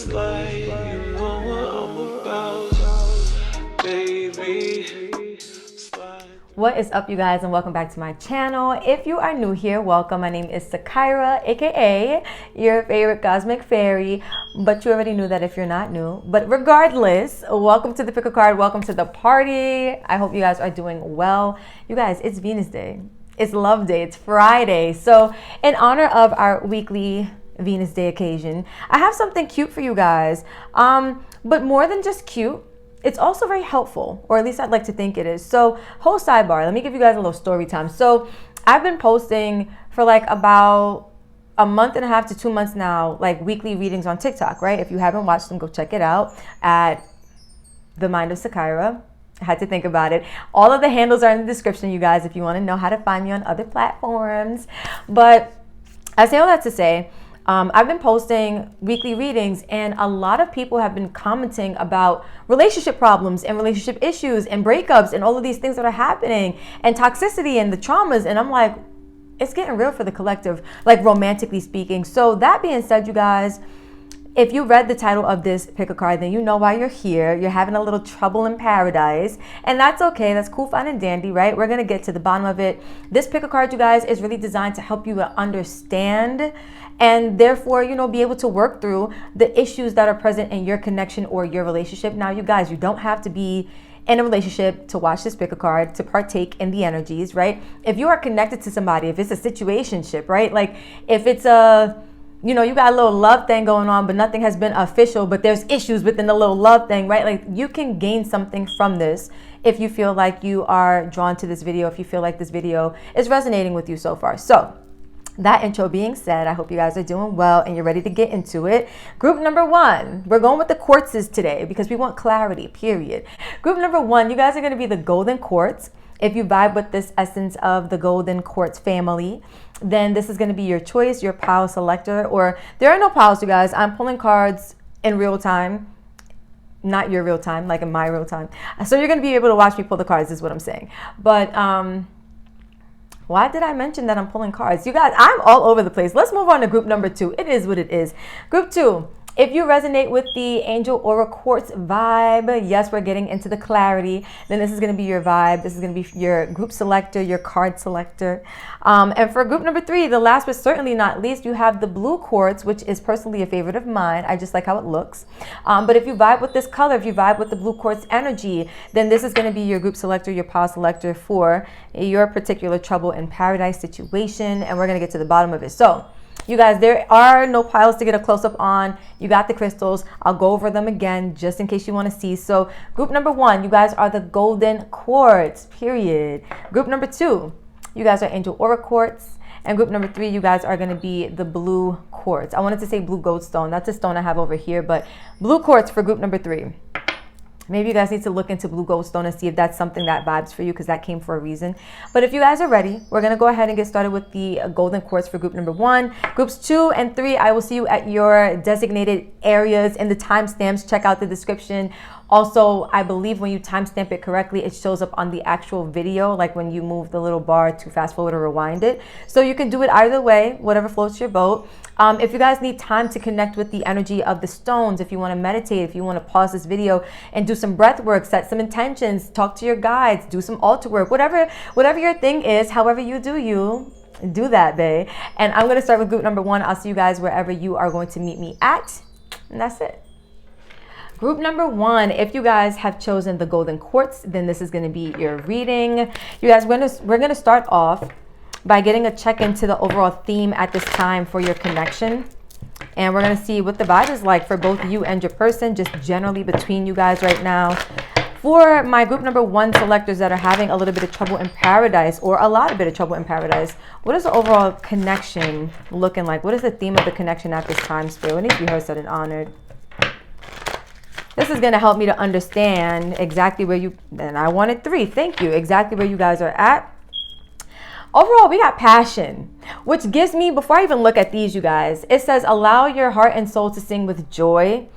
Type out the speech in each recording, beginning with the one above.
like you know what I'm about, baby. What is up, you guys, and welcome back to my channel. If you are new here, welcome. My name is Sakira, aka your favorite cosmic fairy, but you already knew that if you're not new. But regardless, welcome to the pick a card, welcome to the party. I hope you guys are doing well. You guys, it's Venus Day, it's Love Day, it's Friday. So in honor of our weekly Venus Day occasion, I have something cute for you guys. But more than just cute, it's also very helpful, or at least I'd like to think it is. So, whole sidebar, let me give you guys a little story time. So, I've been posting for like about a month and a half to 2 months now, like weekly readings on TikTok, right? If you haven't watched them, go check it out at The Mind of Sakira. I had to think about it. All of the handles are in the description, you guys, if you want to know how to find me on other platforms. But I say all that to say, I've been posting weekly readings, and a lot of people have been commenting about relationship problems and relationship issues and breakups and all of these things that are happening and toxicity and the traumas. And I'm like, it's getting real for the collective, like romantically speaking. So that being said, you guys, if you read the title of this pick a card, then you know why you're here. You're having a little trouble in paradise, and that's okay. That's cool, fun, and dandy, right? We're gonna get to the bottom of it. This pick a card, you guys, is really designed to help you understand and therefore, you know, be able to work through the issues that are present in your connection or your relationship. Now, you guys, you don't have to be in a relationship to watch this pick a card, to partake in the energies, right? If you are connected to somebody, if it's a situationship, right? Like if it's a, you know, you got a little love thing going on, but nothing has been official, but there's issues within the little love thing, right? Like you can gain something from this if you feel like you are drawn to this video, if you feel like this video is resonating with you so far. So that intro being said, I hope you guys are doing well and you're ready to get into it. Group number one, we're going with the quartzes today because we want clarity, period. Group number one, you guys are going to be the golden quartz. If you vibe with this essence of the golden quartz family, then this is going to be your choice, your pile selector, or there are no piles, you guys. I'm pulling cards in real time, not your real time, like in my real time. So you're going to be able to watch me pull the cards, is what I'm saying. But why did I mention that I'm pulling cards? You guys, I'm all over the place. Let's move on to group number two. It is what it is. Group two. If you resonate with the Angel Aura Quartz vibe, yes, we're getting into the clarity, then this is going to be your vibe. This is going to be your group selector, your card selector. And for group number three, the last but certainly not least, you have the blue quartz, which is personally a favorite of mine. I just like how it looks. But if you vibe with this color, if you vibe with the blue quartz energy, then this is going to be your group selector, your pile selector for your particular trouble in paradise situation. And we're going to get to the bottom of it. So, you guys, there are no piles to get a close-up on. You got the crystals. I'll go over them again just in case you want to see. So group number one, you guys are the golden quartz, period. Group number two, you guys are Angel Aura Quartz. And group number three, you guys are going to be the blue quartz. I wanted to say blue gold stone. That's a stone I have over here, but blue quartz for group number three. Maybe you guys need to look into blue gold stone and see if that's something that vibes for you, because that came for a reason. But if you guys are ready, we're going to go ahead and get started with the golden quartz for group number one. Groups 2 and 3, I will see you at your designated areas in the timestamps. Check out the description. Also, I believe when you timestamp it correctly, it shows up on the actual video, like when you move the little bar to fast forward or rewind it. So you can do it either way, whatever floats your boat. If you guys need time to connect with the energy of the stones, if you want to meditate, if you want to pause this video and do some breath work, set some intentions, talk to your guides, do some altar work, whatever your thing is, however you do that, babe. And I'm going to start with group number one. I'll see you guys wherever you are going to meet me at. And that's it. Group number one, if you guys have chosen the golden quartz, then this is going to be your reading. You guys, we're going to start off by getting a check into the overall theme at this time for your connection. And we're going to see what the vibe is like for both you and your person, just generally between you guys right now. For my group number one selectors that are having a little bit of trouble in paradise, or a lot of bit of trouble in paradise, what is the overall connection looking like? What is the theme of the connection at this time, Spirit? What needs to be heard, said, and honored? This is going to help me to understand exactly where you, and I wanted 3, thank you, exactly where you guys are at. Overall, we got passion, which gives me, before I even look at these, you guys, it says allow your heart and soul to sing with joy.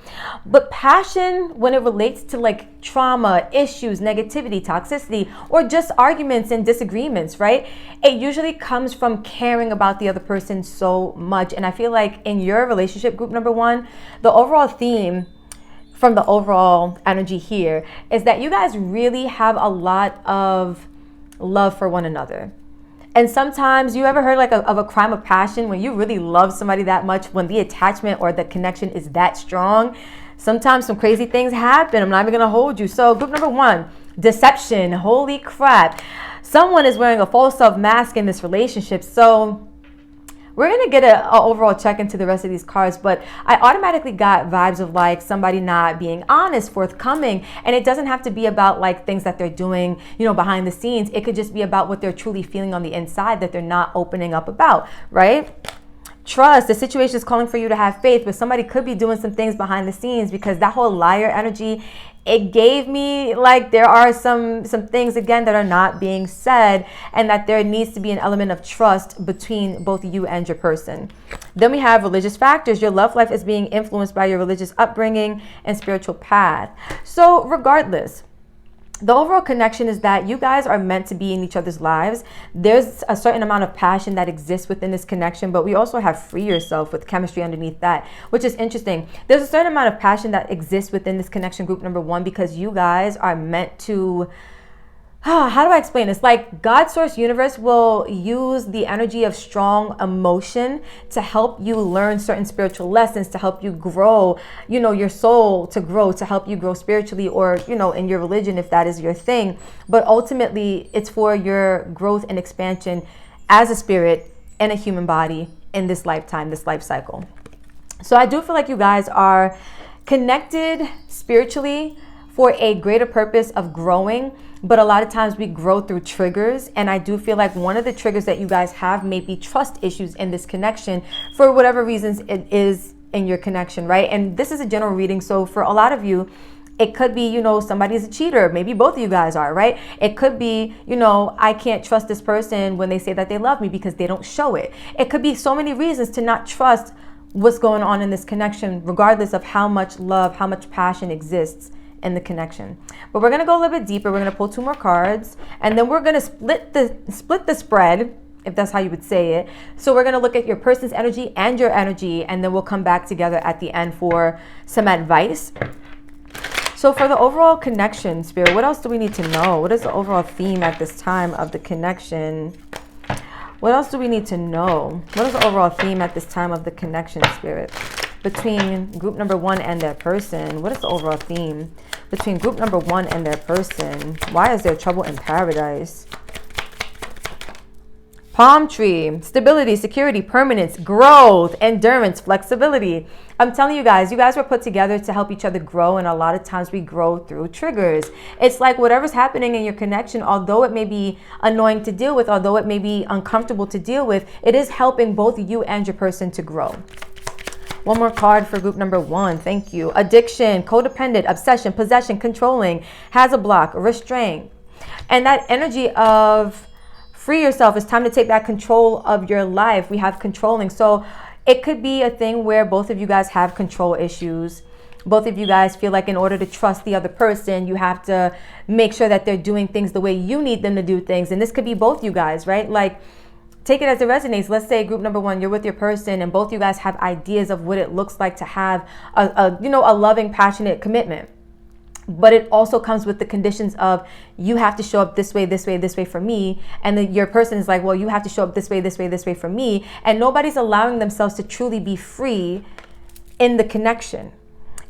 But passion, when it relates to like trauma, issues, negativity, toxicity, or just arguments and disagreements, right? It usually comes from caring about the other person so much. And I feel like in your relationship, group number one, the overall theme from the overall energy here is that you guys really have a lot of love for one another. And sometimes, you ever heard like of a crime of passion, when you really love somebody that much, when the attachment or the connection is that strong, sometimes some crazy things happen. I'm not even gonna hold you. So group number one, deception. Holy crap. Someone is wearing a false self mask in this relationship. So we're going to get an overall check into the rest of these cards, but I automatically got vibes of like somebody not being honest, forthcoming. And it doesn't have to be about like things that they're doing, behind the scenes. It could just be about what they're truly feeling on the inside that they're not opening up about, right? Trust. The situation is calling for you to have faith, but somebody could be doing some things behind the scenes, because that whole liar energy, it gave me like there are some things again that are not being said, and that there needs to be an element of trust between both you and your person. Then we have religious factors. Your love life is being influenced by your religious upbringing and spiritual path. So regardless, the overall connection is that you guys are meant to be in each other's lives. There's a certain amount of passion that exists within this connection, but we also have free yourself with chemistry underneath that, which is interesting. There's a certain amount of passion that exists within this connection, group number one, because you guys are meant to, how do I explain this? Like God, source, universe will use the energy of strong emotion to help you learn certain spiritual lessons, to help you grow, your soul to grow, to help you grow spiritually, or, in your religion, if that is your thing. But ultimately, it's for your growth and expansion as a spirit and a human body in this lifetime, this life cycle. So I do feel like you guys are connected spiritually for a greater purpose of growing. But a lot of times we grow through triggers. And I do feel like one of the triggers that you guys have may be trust issues in this connection, for whatever reasons it is in your connection, right? And this is a general reading. So for a lot of you, it could be, somebody's a cheater. Maybe both of you guys are, right? It could be, I can't trust this person when they say that they love me because they don't show it. It could be so many reasons to not trust what's going on in this connection, regardless of how much love, how much passion exists in the connection. But we're going to go a little bit deeper. We're going to pull two more cards, and then we're going to split the spread, if that's how you would say it. So we're going to look at your person's energy and your energy, and then we'll come back together at the end for some advice. So for the overall connection, Spirit, what else do we need to know? What is the overall theme at this time of the connection? What else do we need to know? What is the overall theme at this time of the connection, Spirit? Between group number one and their person. What is the overall theme between group number one and their person? Why is there trouble in paradise? Palm tree, stability, security, permanence, growth, endurance, flexibility. I'm telling you guys were put together to help each other grow, and a lot of times we grow through triggers. It's like whatever's happening in your connection, although it may be annoying to deal with, although it may be uncomfortable to deal with, it is helping both you and your person to grow. One more card for group number one. Thank you. Addiction, codependent, obsession, possession, controlling, has a block, restraint. And that energy of free yourself. It's time to take that control of your life. We have controlling. So it could be a thing where both of you guys have control issues. Both of you guys feel like in order to trust the other person, you have to make sure that they're doing things the way you need them to do things. And this could be both you guys, right? Like, take it as it resonates. Let's say group number one, you're with your person and both you guys have ideas of what it looks like to have a loving, passionate commitment. But it also comes with the conditions of you have to show up this way, this way, this way for me. And then your person is like, well, you have to show up this way, this way, this way for me. And nobody's allowing themselves to truly be free in the connection.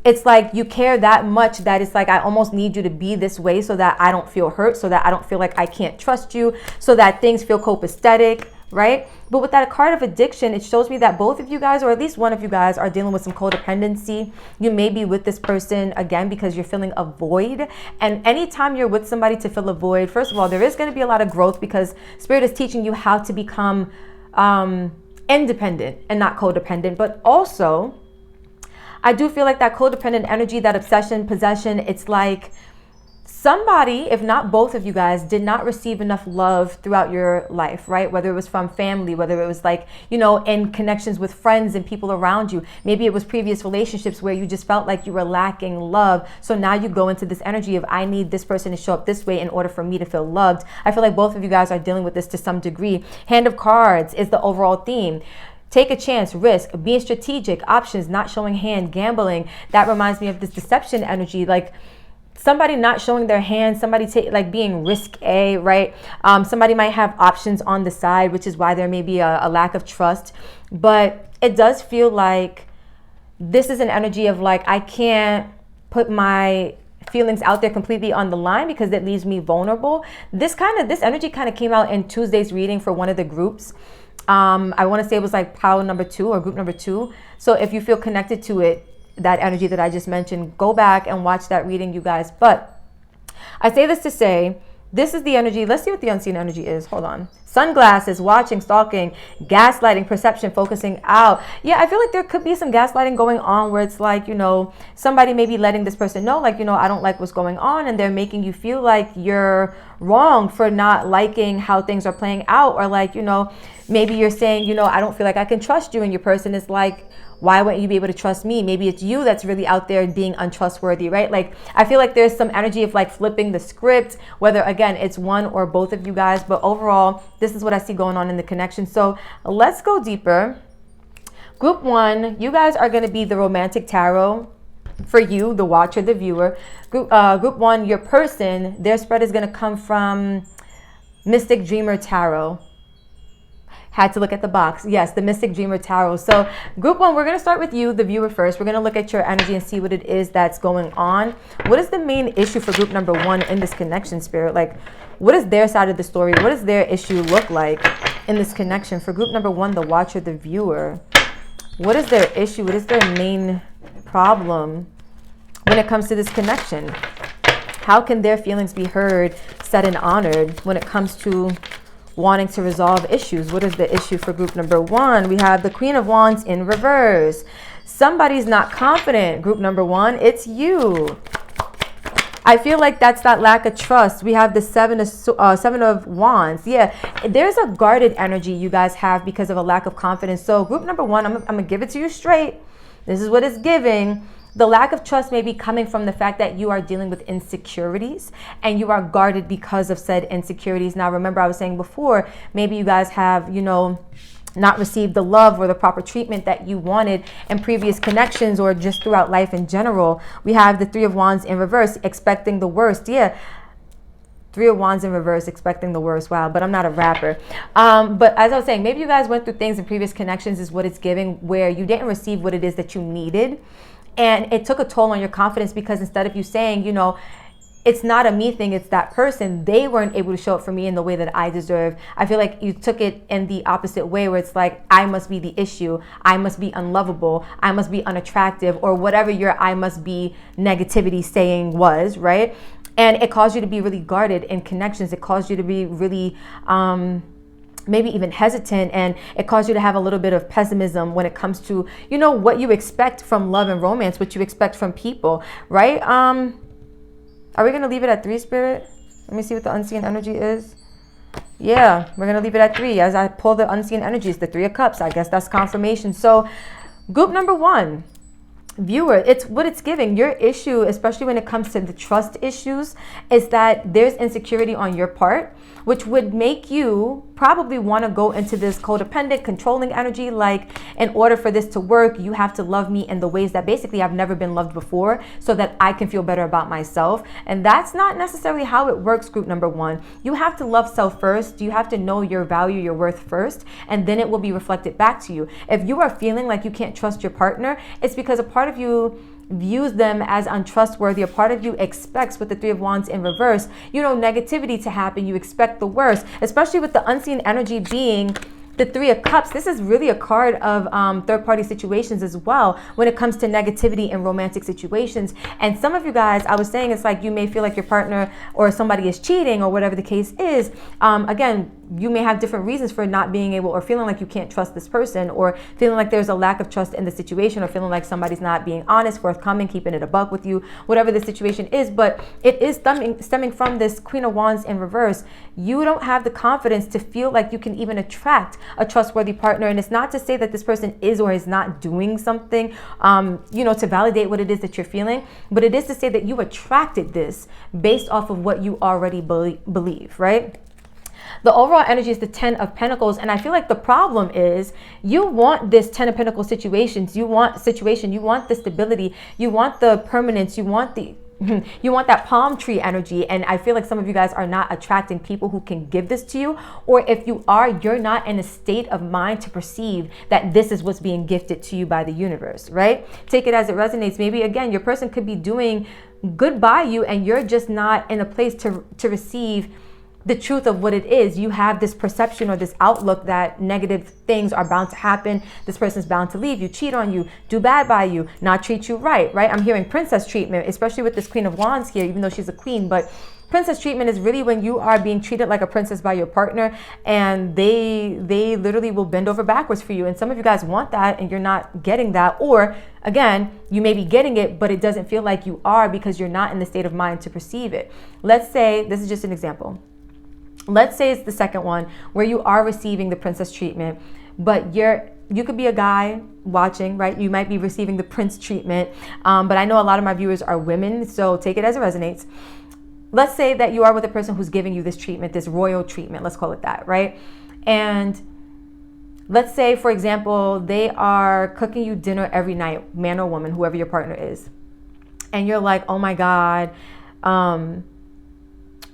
It's like you care that much that it's like, I almost need you to be this way so that I don't feel hurt, so that I don't feel like I can't trust you, so that things feel copacetic, right? But with that card of addiction, it shows me that both of you guys, or at least one of you guys, are dealing with some codependency. You may be with this person, again, because you're feeling a void. And anytime you're with somebody to fill a void, first of all, there is going to be a lot of growth because Spirit is teaching you how to become independent and not codependent. But also, I do feel like that codependent energy, that obsession, possession, it's like somebody, if not both of you guys, did not receive enough love throughout your life, right? Whether it was from family, whether it was like, you know, in connections with friends and people around you. Maybe it was previous relationships where you just felt like you were lacking love. So now you go into this energy of, I need this person to show up this way in order for me to feel loved. I feel like both of you guys are dealing with this to some degree. Hand of Cards is the overall theme. Take a chance, risk, being strategic, options, not showing hand, gambling. That reminds me of this deception energy, like somebody not showing their hand, somebody like being risque, right? Somebody might have options on the side, which is why there may be a lack of trust. But it does feel like this is an energy of like, I can't put my feelings out there completely on the line because it leaves me vulnerable. This energy kind of came out in Tuesday's reading for one of the groups. I want to say it was like pile number 2 or group number 2. So if you feel connected to it, that energy that I just mentioned, go back and watch that reading, you guys. But I say this to say, this is the energy. Let's see what the unseen energy is. Hold on. Sunglasses, watching, stalking, gaslighting, perception, focusing out. Yeah, I feel like there could be some gaslighting going on where it's like, you know, somebody may be letting this person know, like, you know, I don't like what's going on. And they're making you feel like you're wrong for not liking how things are playing out. Or like, you know, maybe you're saying, you know, I don't feel like I can trust you. And your person is like, why wouldn't you be able to trust me? Maybe it's you that's really out there being untrustworthy, right? Like, I feel like there's some energy of like flipping the script, whether again, it's one or both of you guys, but overall, this is what I see going on in the connection. So let's go deeper. Group 1, you guys are going to be the romantic tarot for you, the watcher, the viewer. Group 1, your person, their spread is going to come from Mystic Dreamer Tarot. Had to look at the box. Yes, the Mystic Dreamer Tarot. So group 1, we're going to start with you, the viewer, first. We're going to look at your energy and see what it is that's going on. What is the main issue for group number 1 in this connection, Spirit? Like, what is their side of the story? What does their issue look like in this connection? For group number 1, the watcher, the viewer, what is their issue? What is their main problem when it comes to this connection? How can their feelings be heard, said, and honored when it comes to wanting to resolve issues? What is the issue for group number 1? We have the Queen of Wands in reverse. Somebody's not confident. Group number 1, it's you. I feel like that's that lack of trust. We have the Seven of Wands. Yeah, there's a guarded energy you guys have because of a lack of confidence. So group number 1, I'm going to give it to you straight. This is what it's giving. The lack of trust may be coming from the fact that you are dealing with insecurities and you are guarded because of said insecurities. Now, remember, I was saying before, maybe you guys have, you know, not received the love or the proper treatment that you wanted in previous connections or just throughout life in general. We have the Three of Wands in reverse, expecting the worst. Yeah. Three of Wands in reverse, expecting the worst. Wow, but I'm not a rapper. But as I was saying, maybe you guys went through things in previous connections is what it's giving, where you didn't receive what it is that you needed. And it took a toll on your confidence because instead of you saying, you know, it's not a me thing, it's that person, they weren't able to show up for me in the way that I deserve. I feel like you took it in the opposite way where it's like, I must be the issue. I must be unlovable. I must be unattractive, or whatever your I must be negativity saying was, right? And it caused you to be really guarded in connections. It caused you to be really, maybe even hesitant, and it caused you to have a little bit of pessimism when it comes to, you know, what you expect from love and romance, what you expect from people, right? Are we going to leave it at 3, Spirit? Let me see what the unseen energy is. Yeah, we're going to leave it at 3. As I pull the unseen energies, the 3 of Cups, I guess that's confirmation. So group number 1, viewer, it's what it's giving. Your issue, especially when it comes to the trust issues, is that there's insecurity on your part, which would make you probably want to go into this codependent, controlling energy. Like, in order for this to work, you have to love me in the ways that basically I've never been loved before so that I can feel better about myself. And that's not necessarily how it works, group number 1. You have to love self first. You have to know your value, your worth first, and then it will be reflected back to you. If you are feeling like you can't trust your partner, it's because a part of you views them as untrustworthy. A part of you expects, with the Three of Wands in reverse, you know, negativity to happen. You expect the worst, especially with the unseen energy being the Three of Cups. This is really a card of third-party situations as well when it comes to negativity in romantic situations. And some of you guys, I was saying, it's like you may feel like your partner or somebody is cheating or whatever the case is. Again, you may have different reasons for not being able, or feeling like you can't trust this person, or feeling like there's a lack of trust in the situation, or feeling like somebody's not being honest, forthcoming, keeping it a buck with you, whatever the situation is. But it is stemming from this Queen of Wands in reverse. You don't have the confidence to feel like you can even attract a trustworthy partner. And it's not to say that this person is or is not doing something, to validate what it is that you're feeling, but it is to say that you attracted this based off of what you already believe, right? The overall energy is the 10 of Pentacles. And I feel like the problem is you want this 10 of Pentacles situations. You want the stability. You want the permanence. You want that palm tree energy. And I feel like some of you guys are not attracting people who can give this to you. Or if you are, you're not in a state of mind to perceive that this is what's being gifted to you by the universe, right? Take it as it resonates. Maybe, again, your person could be doing good by you and you're just not in a place to receive the truth of what it is. You have this perception or this outlook that negative things are bound to happen. This person's bound to leave you, cheat on you, do bad by you, not treat you right? I'm hearing princess treatment, especially with this Queen of Wands here, even though she's a queen. But princess treatment is really when you are being treated like a princess by your partner, and they literally will bend over backwards for you. And some of you guys want that and you're not getting that. Or again, you may be getting it, but it doesn't feel like you are because you're not in the state of mind to perceive it. Let's say, this is just an example. Let's say it's the second one where you are receiving the princess treatment, but you could be a guy watching, right? You might be receiving the prince treatment, but I know a lot of my viewers are women, so take it as it resonates. Let's say that you are with a person who's giving you this treatment, this royal treatment, let's call it that, right? And let's say, for example, they are cooking you dinner every night, man or woman, whoever your partner is. And you're like, oh my God,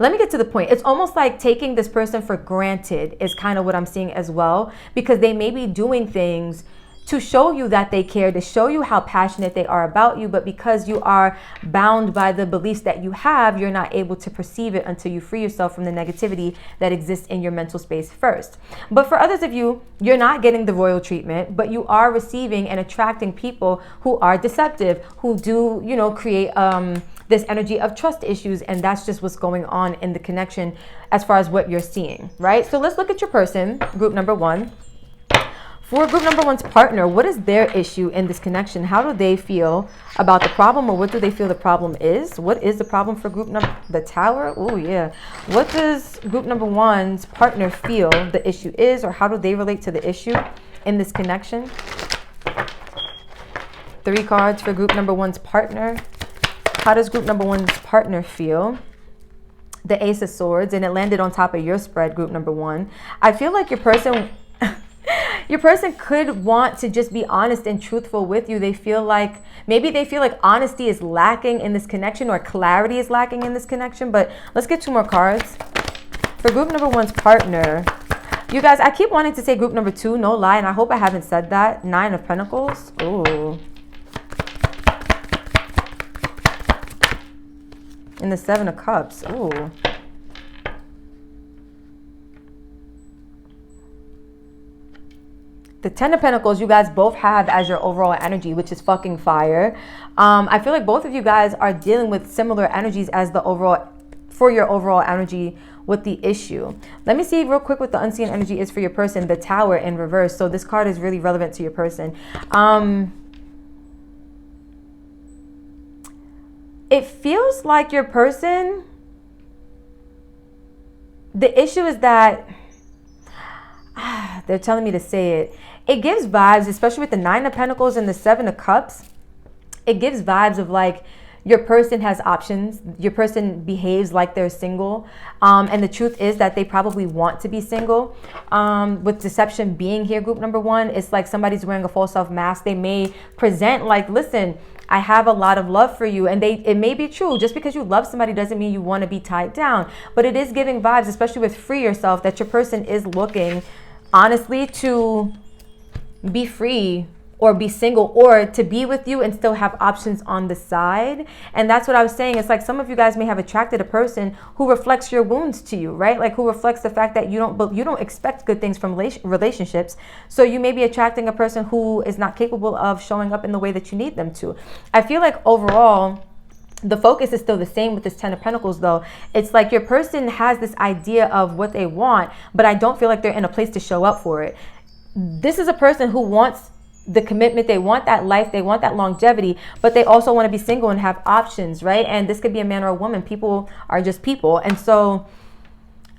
let me get to the point. It's almost like taking this person for granted is kind of what I'm seeing as well, because they may be doing things to show you that they care, to show you how passionate they are about you. But because you are bound by the beliefs that you have, you're not able to perceive it until you free yourself from the negativity that exists in your mental space first. But for others of you, you're not getting the royal treatment, but you are receiving and attracting people who are deceptive, who do, create this energy of trust issues. And that's just what's going on in the connection as far as what you're seeing, right? So let's look at your person, group number one. For group number one's partner, what is their issue in this connection? How do they feel about the problem, or what do they feel the problem is? What is the problem for group number, the Tower? Oh yeah. What does group number one's partner feel the issue is, or how do they relate to the issue in this connection? 3 cards for group number one's partner. How does group number one's partner feel? The Ace of Swords, and it landed on top of your spread, group number one. I feel like your person could want to just be honest and truthful with you. Maybe they feel like honesty is lacking in this connection, or clarity is lacking in this connection. But let's get 2 more cards. For group number one's partner, you guys, I keep wanting to say group number 2, no lie, and I hope I haven't said that. 9 of Pentacles. Ooh. And the 7 of Cups. Ooh. The 10 of Pentacles, you guys both have as your overall energy, which is fucking fire. I feel like both of you guys are dealing with similar energies as for your overall energy with the issue. Let me see real quick what the unseen energy is for your person, the Tower in reverse. So this card is really relevant to your person. It feels like your person, the issue is that, they're telling me to say it. It gives vibes, especially with the 9 of Pentacles and the 7 of Cups. It gives vibes of like your person has options. Your person behaves like they're single. And the truth is that they probably want to be single. With deception being here, group number one, it's like somebody's wearing a false self mask. They may present like, listen, I have a lot of love for you. And it may be true. Just because you love somebody doesn't mean you want to be tied down. But it is giving vibes, especially with free yourself, that your person is looking honestly to be free or be single, or to be with you and still have options on the side. And that's what I was saying. It's like some of you guys may have attracted a person who reflects your wounds to you, right? Like who reflects the fact that you don't expect good things from relationships. So you may be attracting a person who is not capable of showing up in the way that you need them to. I feel like overall, the focus is still the same with this 10 of Pentacles though. It's like your person has this idea of what they want, but I don't feel like they're in a place to show up for it. This is a person who wants the commitment, they want that life, they want that longevity, but they also want to be single and have options, right? And this could be a man or a woman. People are just people. And so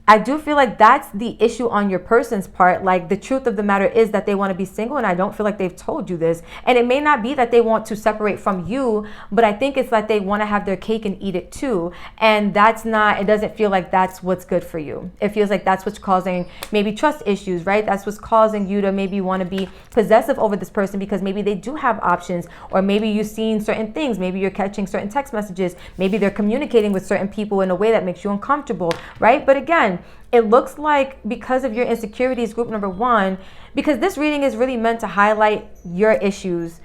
I do feel like that's the issue on your person's part. Like the truth of the matter is that they want to be single, and I don't feel like they've told you this. And it may not be that they want to separate from you, but I think it's like they want to have their cake and eat it too. And that's not, it doesn't feel like that's what's good for you. It feels like that's what's causing maybe trust issues, right? That's what's causing you to maybe want to be possessive over this person because maybe they do have options, or maybe you've seen certain things. Maybe you're catching certain text messages. Maybe they're communicating with certain people in a way that makes you uncomfortable, right? But again, it looks like because of your insecurities, group number one, because this reading is really meant to highlight your issues.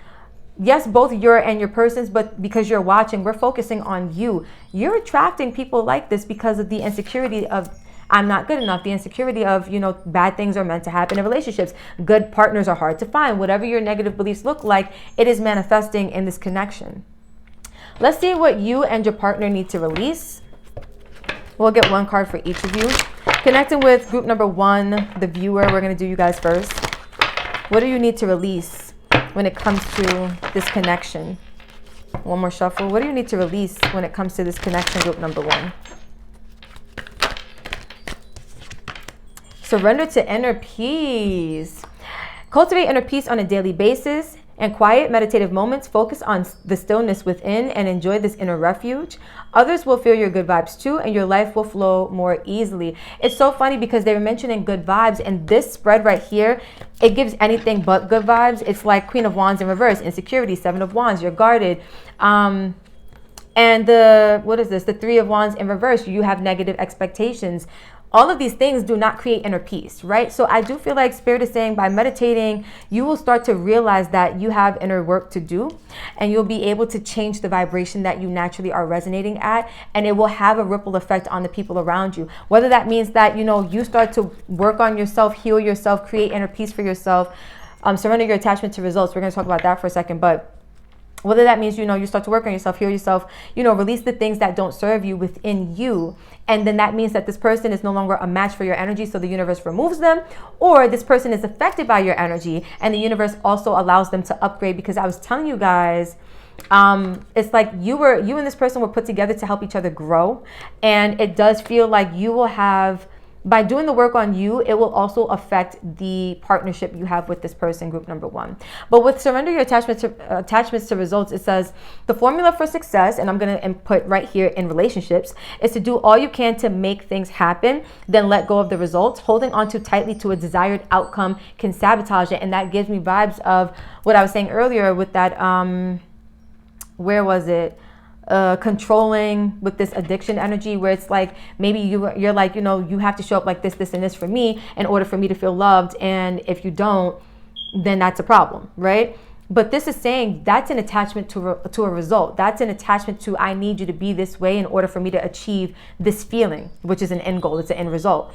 Yes, both your and your person's, but because you're watching, we're focusing on you. You're attracting people like this because of the insecurity of I'm not good enough, the insecurity of, you know, bad things are meant to happen in relationships. Good partners are hard to find. Whatever your negative beliefs look like, it is manifesting in this connection. Let's see what you and your partner need to release. We'll get one card for each of you. Connecting with group number one, the viewer, we're going to do you guys first. What do you need to release when it comes to this connection? One more shuffle. What do you need to release when it comes to this connection, group number one? Surrender to inner peace. Cultivate inner peace on a daily basis. And quiet meditative moments, focus on the stillness within and enjoy this inner refuge. Others will feel your good vibes too, and your life will flow more easily. It's so funny because they were mentioning good vibes, and this spread right here, it gives anything but good vibes. It's like Queen of Wands in reverse, insecurity, Seven of Wands, you're guarded. And what is this? The Three of Wands in reverse, you have negative expectations. All of these things do not create inner peace, right? So I do feel like Spirit is saying by meditating, you will start to realize that you have inner work to do, and you'll be able to change the vibration that you naturally are resonating at, and it will have a ripple effect on the people around you. Whether that means that, you know, you start to work on yourself, heal yourself, create inner peace for yourself, surrender your attachment to results. We're going to talk about that for a second, but whether that means, you know, you start to work on yourself, heal yourself, you know, release the things that don't serve you within you. And then that means that this person is no longer a match for your energy, so the universe removes them. Or this person is affected by your energy, and the universe also allows them to upgrade. Because I was telling you guys, it's like you and this person were put together to help each other grow. And it does feel like you will have, by doing the work on you, it will also affect the partnership you have with this person, group number one. But with surrender your attachments to results, it says the formula for success, and I'm going to input right here in relationships, is to do all you can to make things happen, then let go of the results. Holding on too tightly to a desired outcome can sabotage it. And that gives me vibes of what I was saying earlier with that, where was it? Controlling with this addiction energy, where it's like maybe you're like, you know, you have to show up like this and this for me in order for me to feel loved, and if you don't, then that's a problem, right? But this is saying that's an attachment to a result. That's an attachment to I need you to be this way in order for me to achieve this feeling, which is an end goal. It's an end result.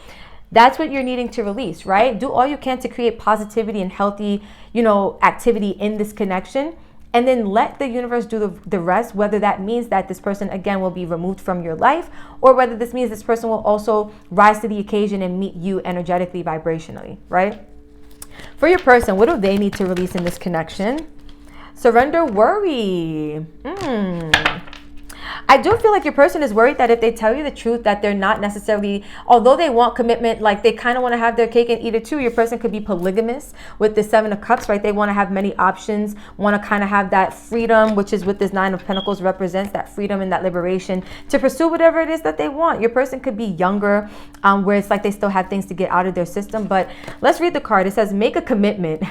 That's what you're needing to release, right? Do all you can to create positivity and healthy, you know, activity in this connection. And then let the universe do the rest, whether that means that this person, again, will be removed from your life, or whether this means this person will also rise to the occasion and meet you energetically, vibrationally, right? For your person, what do they need to release in this connection? Surrender worry. I do feel like your person is worried that if they tell you the truth, that they're not necessarily, although they want commitment, like they kind of want to have their cake and eat it too. Your person could be polygamous with the Seven of Cups, right? They want to have many options, want to kind of have that freedom, which is what this Nine of Pentacles represents, that freedom and that liberation to pursue whatever it is that they want. Your person could be younger, where it's like they still have things to get out of their system. But let's read the card. It says, make a commitment.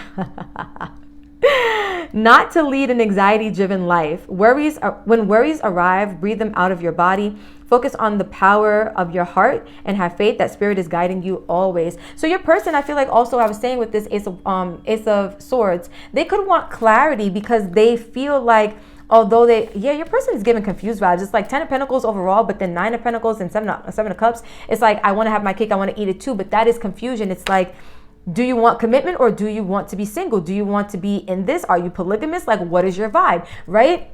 Not to lead an anxiety-driven life. When worries arrive, breathe them out of your body. Focus on the power of your heart and have faith that Spirit is guiding you always. So your person, I feel like also I was saying with this Ace of Swords, they could want clarity because they feel like, although your person is giving confused vibes. It's like 10 of Pentacles overall, but then 9 of Pentacles and 7 of Cups. It's like, I want to have my cake, I want to eat it too, but that is confusion. It's like, do you want commitment or do you want to be single? Do you want to be in this? Are you polygamous? Like, what is your vibe, right?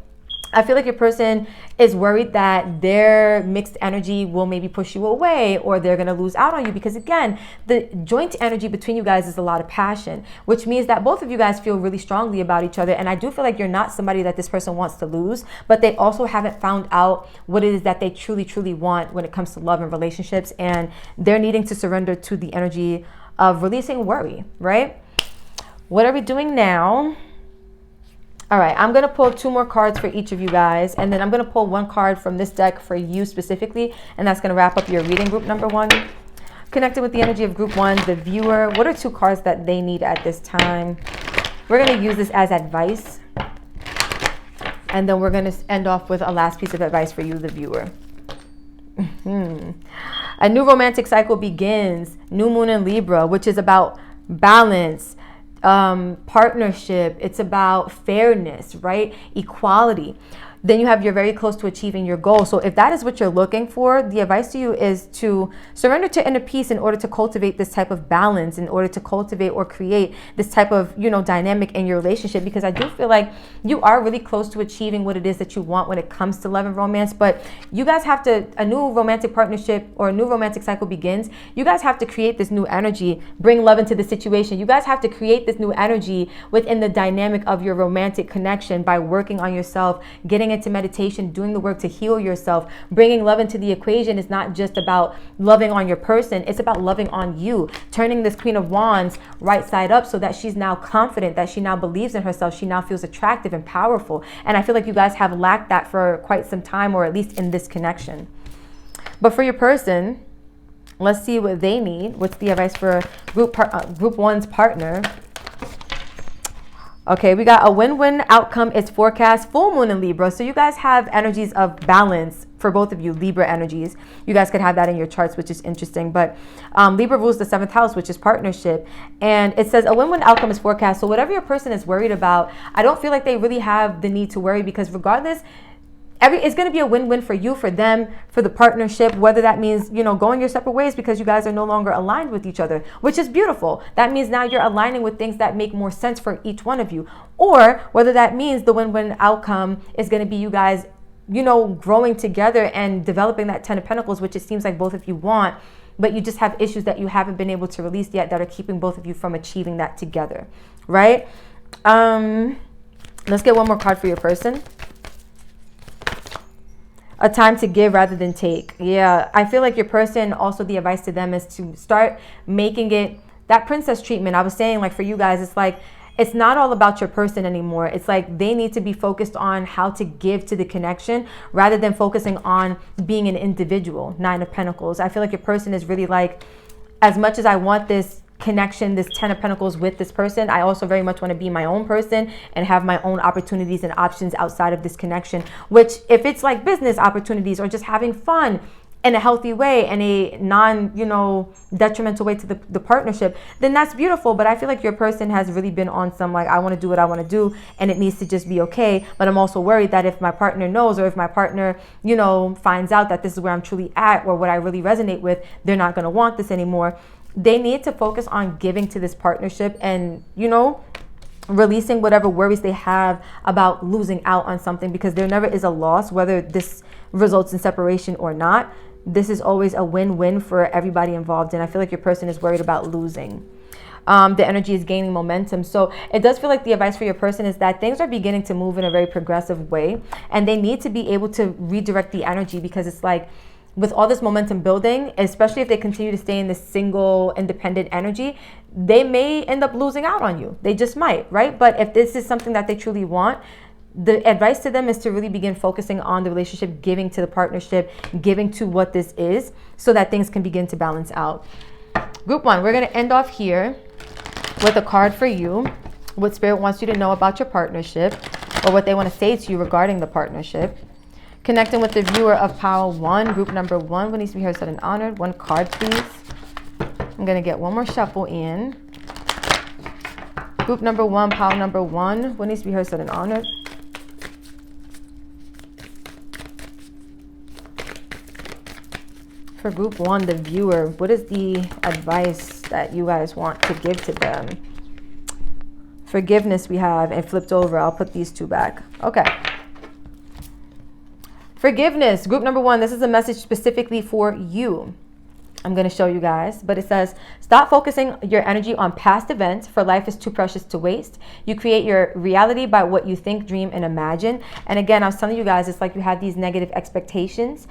I feel like your person is worried that their mixed energy will maybe push you away, or they're going to lose out on you, because again, the joint energy between you guys is a lot of passion, which means that both of you guys feel really strongly about each other. And I do feel like you're not somebody that this person wants to lose, but they also haven't found out what it is that they truly want when it comes to love and relationships. And they're needing to surrender to the energy of releasing worry, right? What are we doing now? All right, I'm going to pull 2 more cards for each of you guys, and then I'm going to pull 1 card from this deck for you specifically, and that's going to wrap up your reading, group number 1. Connected with the energy of group 1, the viewer. What are 2 cards that they need at this time? We're going to use this as advice, and then we're going to end off with a last piece of advice for you, the viewer. A new romantic cycle begins. New moon in Libra, which is about balance, partnership. It's about fairness, right? Equality. Then you have you're very close to achieving your goal. So if that is what you're looking for, the advice to you is to surrender to inner peace in order to cultivate this type of balance, in order to cultivate or create this type of, dynamic in your relationship, because I do feel like you are really close to achieving what it is that you want when it comes to love and romance. But you guys have to, a new romantic partnership or a new romantic cycle begins. You guys have to create this new energy, bring love into the situation. You guys have to create this new energy within the dynamic of your romantic connection by working on yourself, getting into meditation, doing the work to heal yourself. Bringing love into the equation is not just about loving on your person, it's about loving on you, turning this Queen of Wands right side up so that she's now confident, that she now believes in herself, she now feels attractive and powerful. And I feel like you guys have lacked that for quite some time, or at least in this connection. But for your person, let's see what they need. What's the advice for group 1's partner? Okay, we got a win-win outcome is forecast, full moon in Libra. So you guys have energies of balance for both of you, Libra energies. You guys could have that in your charts, which is interesting. But Libra rules the 7th house, which is partnership. And it says a win-win outcome is forecast. So whatever your person is worried about, I don't feel like they really have the need to worry, because regardless, it's going to be a win-win for you, for them, for the partnership, whether that means, going your separate ways because you guys are no longer aligned with each other, which is beautiful. That means now you're aligning with things that make more sense for each one of you. Or whether that means the win-win outcome is going to be you guys, growing together and developing that 10 of Pentacles, which it seems like both of you want, but you just have issues that you haven't been able to release yet that are keeping both of you from achieving that together, right? Let's get one more card for your person. A time to give rather than take. Yeah, I feel like your person, also the advice to them is to start making it that princess treatment. I was saying, like, for you guys, it's like, it's not all about your person anymore. It's like they need to be focused on how to give to the connection rather than focusing on being an individual. 9 of Pentacles. I feel like your person is really like, as much as I want this connection, this 10 of Pentacles with this person, I also very much want to be my own person and have my own opportunities and options outside of this connection. Which, if it's like business opportunities or just having fun in a healthy way and a non, detrimental way to the partnership, then that's beautiful. But I feel like your person has really been on some, like, I want to do what I want to do and it needs to just be okay. But I'm also worried that if my partner knows, or if my partner, finds out that this is where I'm truly at, or what I really resonate with, they're not going to want this anymore. They need to focus on giving to this partnership and, releasing whatever worries they have about losing out on something, because there never is a loss, whether this results in separation or not. This is always a win-win for everybody involved. And I feel like your person is worried about losing. The energy is gaining momentum. So it does feel like the advice for your person is that things are beginning to move in a very progressive way. And they need to be able to redirect the energy, because it's like, with all this momentum building, especially if they continue to stay in this single independent energy, they may end up losing out on you. They just might, right? But if this is something that they truly want, the advice to them is to really begin focusing on the relationship, giving to the partnership, giving to what this is, so that things can begin to balance out. Group 1, we're going to end off here with a card for you. What Spirit wants you to know about your partnership, or what they want to say to you regarding the partnership. Connecting with the viewer of Pile 1, group number 1, what needs to be heard, said, and honored. 1 card, please. I'm going to get one more shuffle in. Group number 1, Pile number 1, what needs to be heard, said, and honored. For group 1, the viewer, what is the advice that you guys want to give to them? Forgiveness we have, and flipped over. I'll put these 2 back. Okay. Forgiveness. Group number 1, this is a message specifically for you. I'm going to show you guys, but it says, stop focusing your energy on past events, for life is too precious to waste. You create your reality by what you think, dream, and imagine. And again, I was telling you guys, it's like you have these negative expectations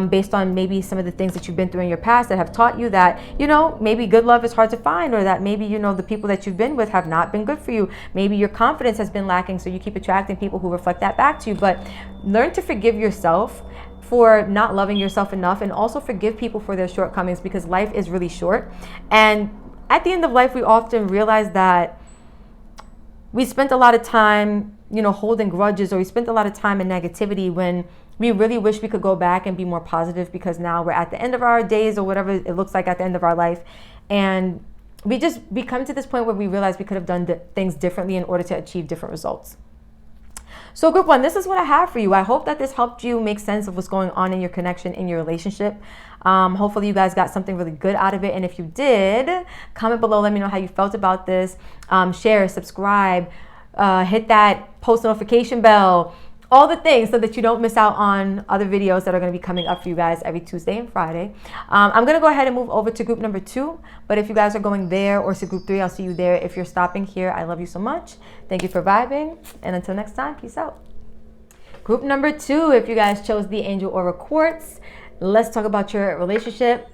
based on maybe some of the things that you've been through in your past that have taught you that, you know, maybe good love is hard to find, or that maybe, you know, the people that you've been with have not been good for you. Maybe your confidence has been lacking, so you keep attracting people who reflect that back to you. But learn to forgive yourself for not loving yourself enough, and also forgive people for their shortcomings, because life is really short. And at the end of life, we often realize that we spent a lot of time, you know, holding grudges, or we spent a lot of time in negativity, when we really wish we could go back and be more positive, because now we're at the end of our days, or whatever it looks like at the end of our life. And we come to this point where we realize we could have done things differently in order to achieve different results. So group 1, this is what I have for you. I hope that this helped you make sense of what's going on in your connection, in your relationship. Hopefully you guys got something really good out of it. And if you did, comment below, let me know how you felt about this. Share, subscribe, hit that post notification bell, all the things, so that you don't miss out on other videos that are going to be coming up for you guys every Tuesday and Friday. I'm going to go ahead and move over to group number 2. But if you guys are going there, or to group 3, I'll see you there. If you're stopping here, I love you so much. Thank you for vibing. And until next time, peace out. Group number 2, if you guys chose the Angel Oracle Quartz, let's talk about your relationship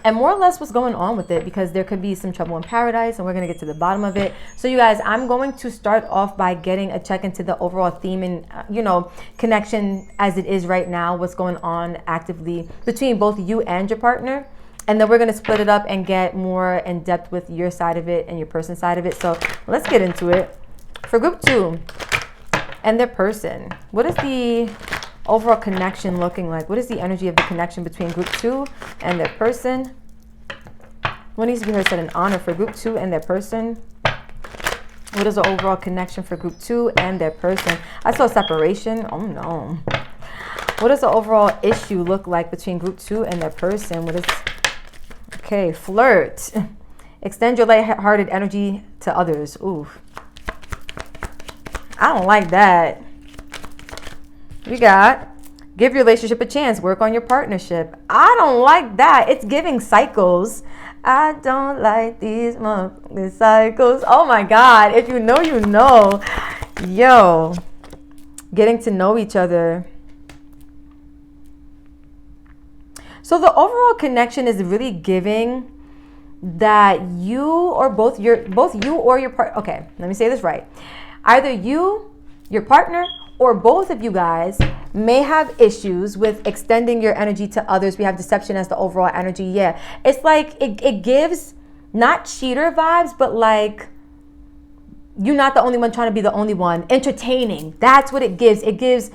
and more or less what's going on with it, because there could be some trouble in paradise, and we're going to get to the bottom of it. So you guys, I'm going to start off by getting a check into the overall theme and, you know, connection as it is right now, what's going on actively between both you and your partner. And then we're going to split it up and get more in depth with your side of it and your person's side of it. So let's get into it. For group 2 and their person, what is the overall connection looking like? What is the energy of the connection between group 2 and their person? What needs to be heard, said, in honor for group 2 and their person? What is the overall connection for group 2 and their person? I saw separation. Oh no. What does the overall issue look like between group 2 and their person? What is... Okay, flirt. Extend your light-hearted energy to others. Ooh. I don't like that. We got, give your relationship a chance. Work on your partnership. I don't like that. It's giving cycles. I don't like these monthly cycles. Oh my God. If you know, you know. Yo. Getting to know each other. So the overall connection is really giving that you or both you or your partner. Okay, let me say this right. Either you, your partner, or both of you guys may have issues with extending your energy to others. We have deception as the overall energy. Yeah, it's like it gives not cheater vibes, but like you're not the only one trying to be the only one. Entertaining. That's what it gives. It gives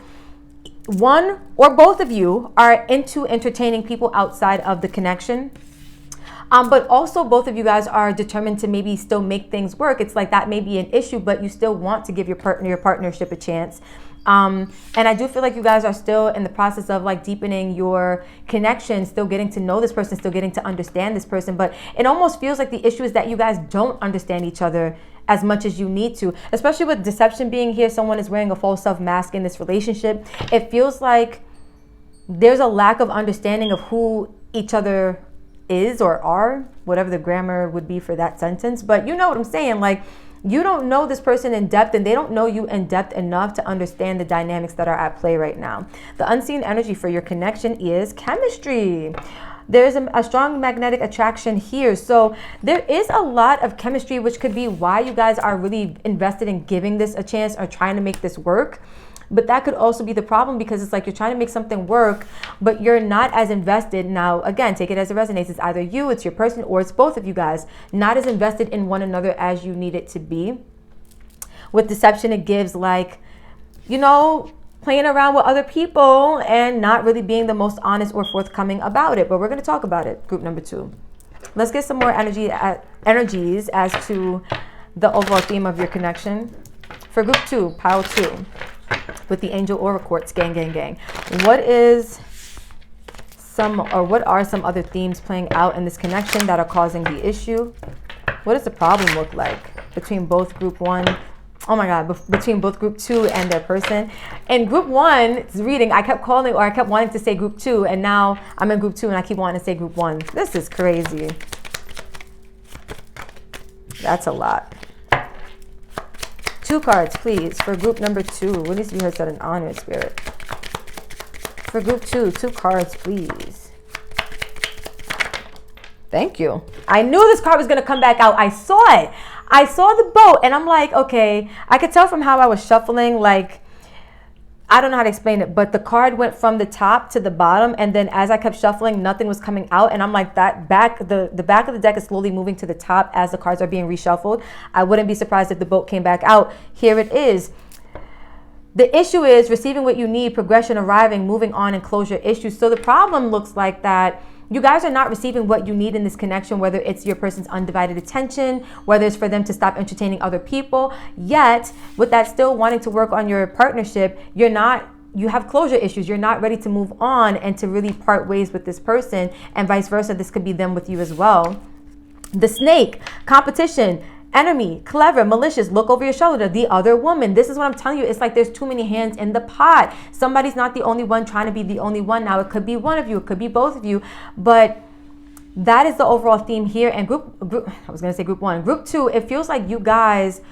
one or both of you are into entertaining people outside of the connection. But also both of you guys are determined to maybe still make things work. It's like that may be an issue, but you still want to give your partnership a chance. And I do feel like you guys are still in the process of like deepening your connection, still getting to know this person, still getting to understand this person. But it almost feels like the issue is that you guys don't understand each other as much as you need to, especially with deception being here. Someone is wearing a false self mask in this relationship. It feels like there's a lack of understanding of who each other is or are, whatever the grammar would be for that sentence. But you know what I'm saying? Like, you don't know this person in depth, and they don't know you in depth enough to understand the dynamics that are at play right now. The unseen energy for your connection is chemistry. There's a strong magnetic attraction here. So there is a lot of chemistry, which could be why you guys are really invested in giving this a chance or trying to make this work. But that could also be the problem, because it's like you're trying to make something work, but you're not as invested. Now, again, take it as it resonates. It's either you, it's your person, or it's both of you guys, not as invested in one another as you need it to be. With deception, it gives like, you know, playing around with other people and not really being the most honest or forthcoming about it. But we're going to talk about it. Group number 2. Let's get some more energies as to the overall theme of your connection. For group 2, pile 2. With the Angel Oracle Quartz, gang. What are some other themes playing out in this connection that are causing the issue? What does the problem look like between both group 1 oh my God, between both group 2 and their person. In group 1's reading, I kept calling, or I kept wanting to say group 2, and now I'm in group 2 and I keep wanting to say group 1. This is crazy. That's a lot. 2 cards, please, for group number 2. What needs to be heard, said, and honored, Spirit? For group 2, 2 cards, please. Thank you. I knew this card was going to come back out. I saw it. I saw the boat, and I'm like, okay. I could tell from how I was shuffling, like, I don't know how to explain it, but the card went from the top to the bottom, and then as I kept shuffling, nothing was coming out, and I'm like, that back, the back of the deck is slowly moving to the top as the cards are being reshuffled. I wouldn't be surprised if the boat came back out. Here it is. The issue is receiving what you need, progression, arriving, moving on, and closure issues. So the problem looks like that you guys are not receiving what you need in this connection, whether it's your person's undivided attention, whether it's for them to stop entertaining other people. Yet, with that still wanting to work on your partnership, you have closure issues. You're not ready to move on and to really part ways with this person, and vice versa. This could be them with you as well. The snake, competition, enemy, clever, malicious, look over your shoulder, the other woman. This is what I'm telling you. It's like there's too many hands in the pot. Somebody's not the only one trying to be the only one. Now, it could be one of you, it could be both of you, but that is the overall theme here. And I was going to say group 1. Group 2, it feels like you guys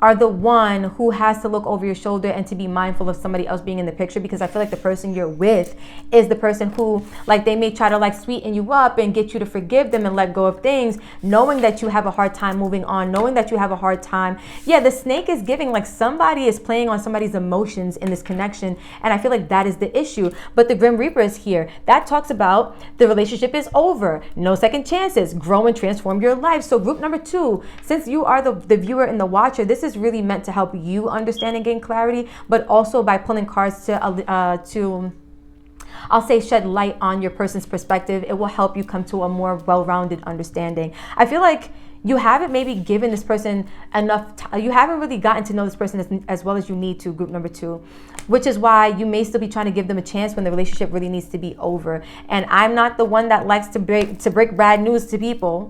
are the one who has to look over your shoulder and to be mindful of somebody else being in the picture, because I feel like the person you're with is the person who, like, they may try to like sweeten you up and get you to forgive them and let go of things, knowing that you have a hard time moving on, knowing that you have a hard time. Yeah, the snake is giving like somebody is playing on somebody's emotions in this connection, and I feel like that is the issue. But the Grim Reaper is here. That talks about the relationship is over, no second chances, grow and transform your life. So group number 2, since you are the viewer and the watcher, this is really meant to help you understand and gain clarity, but also by pulling cards to I'll say shed light on your person's perspective, it will help you come to a more well-rounded understanding. I feel like you haven't maybe given this person enough you haven't really gotten to know this person as well as you need to, group number 2, which is why you may still be trying to give them a chance when the relationship really needs to be over. And I'm not the one that likes to break bad news to people,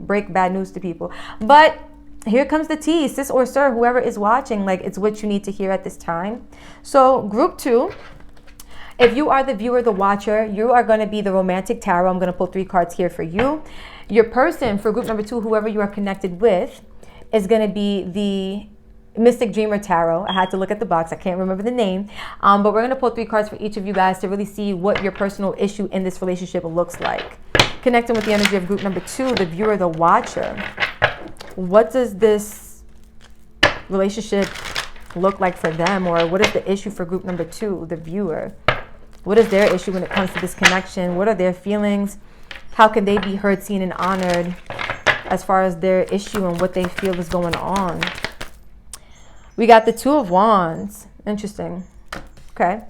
but here comes the tea, sis or sir, whoever is watching, like, it's what you need to hear at this time. So group 2, if you are the viewer, the watcher, you are going to be the romantic tarot. I'm going to pull 3 cards here for you. Your person for group number 2, whoever you are connected with, is going to be the Mystic Dreamer Tarot. I had to look at the box. I can't remember the name. But we're going to pull 3 cards for each of you guys to really see what your personal issue in this relationship looks like. Connecting with the energy of group number 2, the viewer, the watcher. What does this relationship look like for them? Or what is the issue for group number 2, the viewer? What is their issue when it comes to this connection? What are their feelings? How can they be heard, seen, and honored as far as their issue and what they feel is going on? We got the 2 of Wands. Interesting. Okay.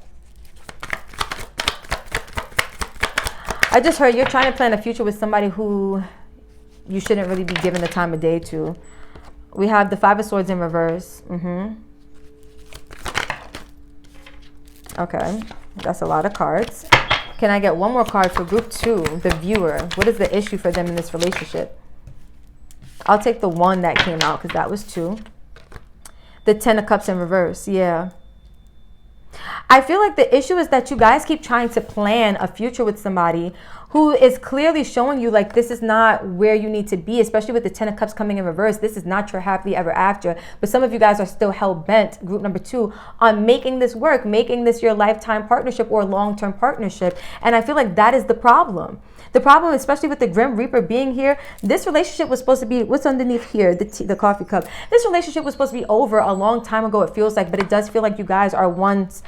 I just heard you're trying to plan a future with somebody who you shouldn't really be given the time of day to. We have the 5 of Swords in reverse. Okay, that's a lot of cards. Can I get one more card for group 2, the viewer? What is the issue for them in this relationship? I'll take the 1 that came out because that was 2. The 10 of Cups in reverse. Yeah. I feel like the issue is that you guys keep trying to plan a future with somebody who is clearly showing you like this is not where you need to be, especially with the 10 of Cups coming in reverse. This is not your happily ever after. But some of you guys are still hell-bent, group number 2, on making this work, making this your lifetime partnership or long-term partnership. And I feel like that is the problem. The problem, especially with the Grim Reaper being here, this relationship was supposed to be, what's underneath here? The coffee cup. This relationship was supposed to be over a long time ago, it feels like, but it does feel like you guys are once.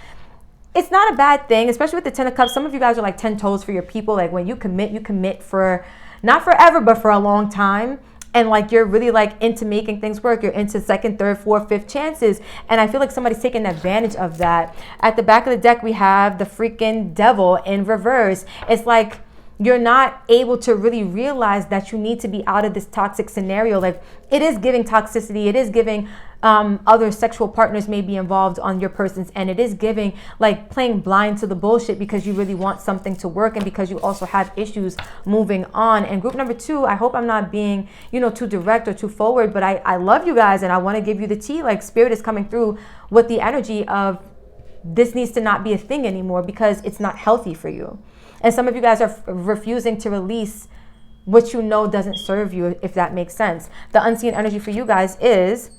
It's not a bad thing, especially with the 10 of Cups. Some of you guys are like 10 toes for your people. Like when you commit for, not forever, but for a long time. And like you're really like into making things work. You're into second, third, fourth, fifth chances. And I feel like somebody's taking advantage of that. At the back of the deck, we have the freaking Devil in reverse. It's like you're not able to really realize that you need to be out of this toxic scenario. Like it is giving toxicity. It is giving other sexual partners may be involved on your person's end. It is giving like playing blind to the bullshit because you really want something to work and because you also have issues moving on. And group number 2, I hope I'm not being, too direct or too forward, but I love you guys and I want to give you the tea. Like spirit is coming through with the energy of this needs to not be a thing anymore because it's not healthy for you. And some of you guys are refusing to release what you know doesn't serve you, if that makes sense. The unseen energy for you guys is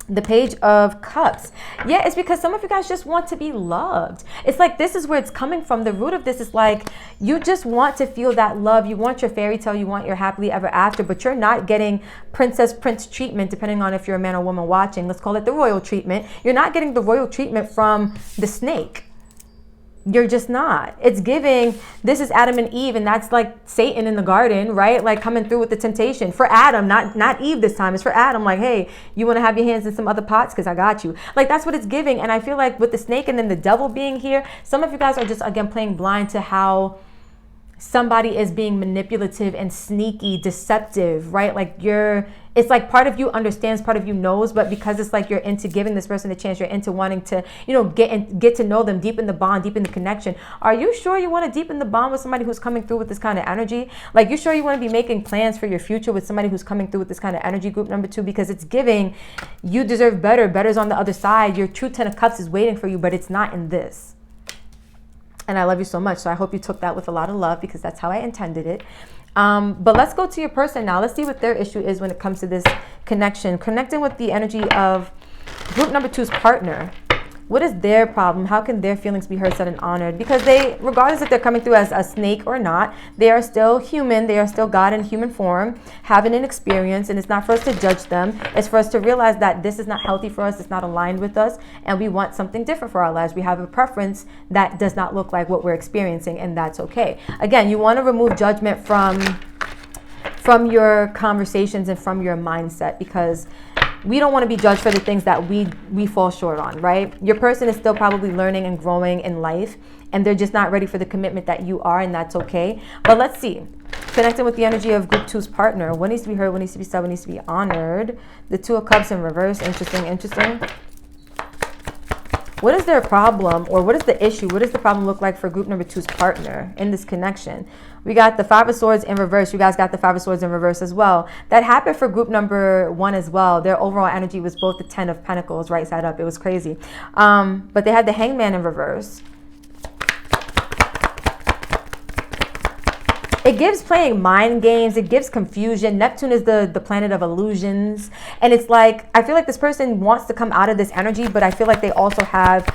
the Page of Cups. Yeah, it's because some of you guys just want to be loved. It's like this is where it's coming from. The root of this is like you just want to feel that love. You want your fairy tale. You want your happily ever after, but you're not getting princess prince treatment, depending on if you're a man or woman watching. Let's call it the royal treatment. You're not getting the royal treatment from the snake. You're just not. It's giving, this is Adam and Eve, and that's like Satan in the garden, right? Like coming through with the temptation for Adam, not Eve this time. It's for Adam, like, hey, you want to have your hands in some other pots because I got you. Like that's what it's giving. And I feel like with the snake and then the devil being here, some of you guys are just, again, playing blind to how somebody is being manipulative and sneaky, deceptive, right? Like it's like part of you understands, part of you knows, but because it's like you're into giving this person a chance, you're into wanting to, get to know them, deepen the bond, deepen the connection. Are you sure you want to deepen the bond with somebody who's coming through with this kind of energy? Like you sure you want to be making plans for your future with somebody who's coming through with this kind of energy, group number 2, because it's giving, you deserve better. Better's on the other side. Your true 10 of Cups is waiting for you, but it's not in this. And I love you so much. So I hope you took that with a lot of love because that's how I intended it. But let's go to your person now. Let's see what their issue is when it comes to this connection. Connecting with the energy of group number 2's partner. What is their problem? How can their feelings be heard, said, and honored? Because they, regardless if they're coming through as a snake or not, they are still human. They are still God in human form, having an experience. And it's not for us to judge them. It's for us to realize that this is not healthy for us. It's not aligned with us. And we want something different for our lives. We have a preference that does not look like what we're experiencing. And that's okay. Again, you want to remove judgment from your conversations and from your mindset, because we don't want to be judged for the things that we fall short on, right? Your person is still probably learning and growing in life, and they're just not ready for the commitment that you are, and that's okay. But let's see. Connecting with the energy of group 2's partner. What needs to be heard? What needs to be said? What needs to be honored? The 2 of Cups in reverse. Interesting. What is their problem, or what is the issue? What does the problem look like for group number 2's partner in this connection? We got the 5 of Swords in reverse. You guys got the 5 of Swords in reverse as well. That happened for group number 1 as well. Their overall energy was both the 10 of Pentacles right side up. It was crazy. But they had the Hangman in reverse. It gives playing mind games. It gives confusion. Neptune is the planet of illusions. And it's like, I feel like this person wants to come out of this energy, but I feel like they also have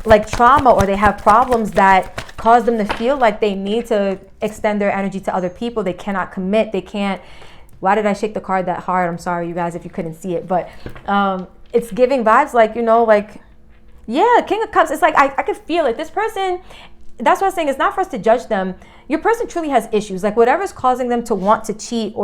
like trauma, or they have problems that cause them to feel like they need to extend their energy to other people. They cannot commit. They can't. Why did I shake the card that hard? I'm sorry, you guys, if you couldn't see it. But it's giving vibes like, yeah, King of Cups. It's like, I could feel it. This person, that's what I'm saying. It's not for us to judge them. Your person truly has issues, like whatever's causing them to want to cheat,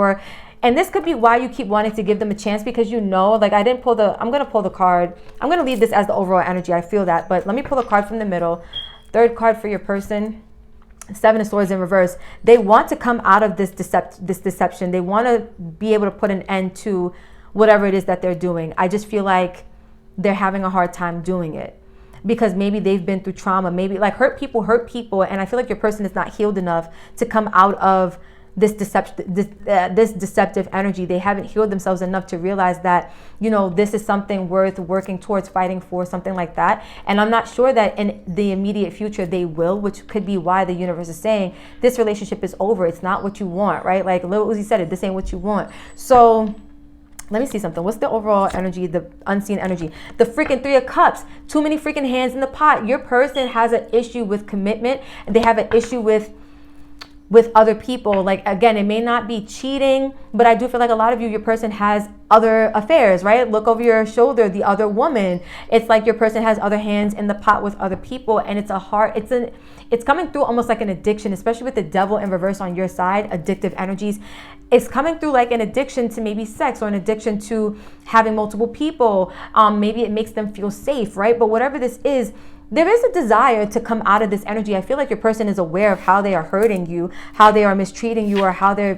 and this could be why you keep wanting to give them a chance, because like I'm going to pull the card. I'm going to leave this as the overall energy. I feel that, but let me pull a card from the middle. Third card for your person, 7 of Swords in reverse. They want to come out of this deception. They want to be able to put an end to whatever it is that they're doing. I just feel like they're having a hard time doing it, because maybe they've been through trauma, maybe like hurt people, and I feel like your person is not healed enough to come out of this deceptive energy. They haven't healed themselves enough to realize that, this is something worth working towards, fighting for, something like that. And I'm not sure that in the immediate future they will, which could be why the universe is saying this relationship is over. It's not what you want, right? Like Lil Uzi said it, this ain't what you want. So let me see something. What's the overall energy, the unseen energy? The freaking 3 of Cups. Too many freaking hands in the pot. Your person has an issue with commitment. They have an issue with other people. Like, again, it may not be cheating, but I do feel like a lot of you, your person has other affairs, right? Look over your shoulder, the other woman. It's like your person has other hands in the pot with other people, and it's coming through almost like an addiction, especially with the devil in reverse on your side, addictive energies. It's coming through like an addiction to maybe sex, or an addiction to having multiple people. Maybe it makes them feel safe, right? But whatever this is, there is a desire to come out of this energy. I feel like your person is aware of how they are hurting you, how they are mistreating you, or how they're,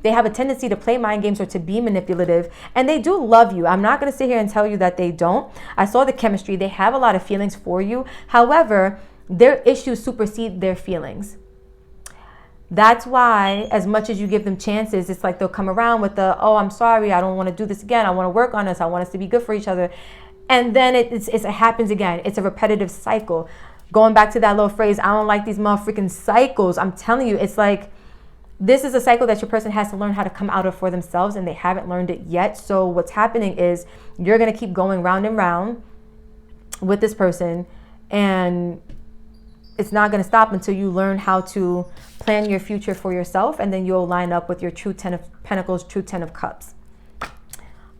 they have a tendency to play mind games or to be manipulative. And they do love you. I'm not going to sit here and tell you that they don't. I saw the chemistry. They have a lot of feelings for you. However, their issues supersede their feelings. That's why, as much as you give them chances, it's like they'll come around with the, oh, I'm sorry, I don't want to do this again. I want to work on us. I want us to be good for each other. And then it happens again. It's a repetitive cycle. Going back to that little phrase, I don't like these motherfucking cycles. I'm telling you, it's like, this is a cycle that your person has to learn how to come out of for themselves, and they haven't learned it yet. So what's happening is you're going to keep going round and round with this person, and it's not going to stop until you learn how to plan your future for yourself, and then you'll line up with your true 10 of Pentacles, true 10 of Cups.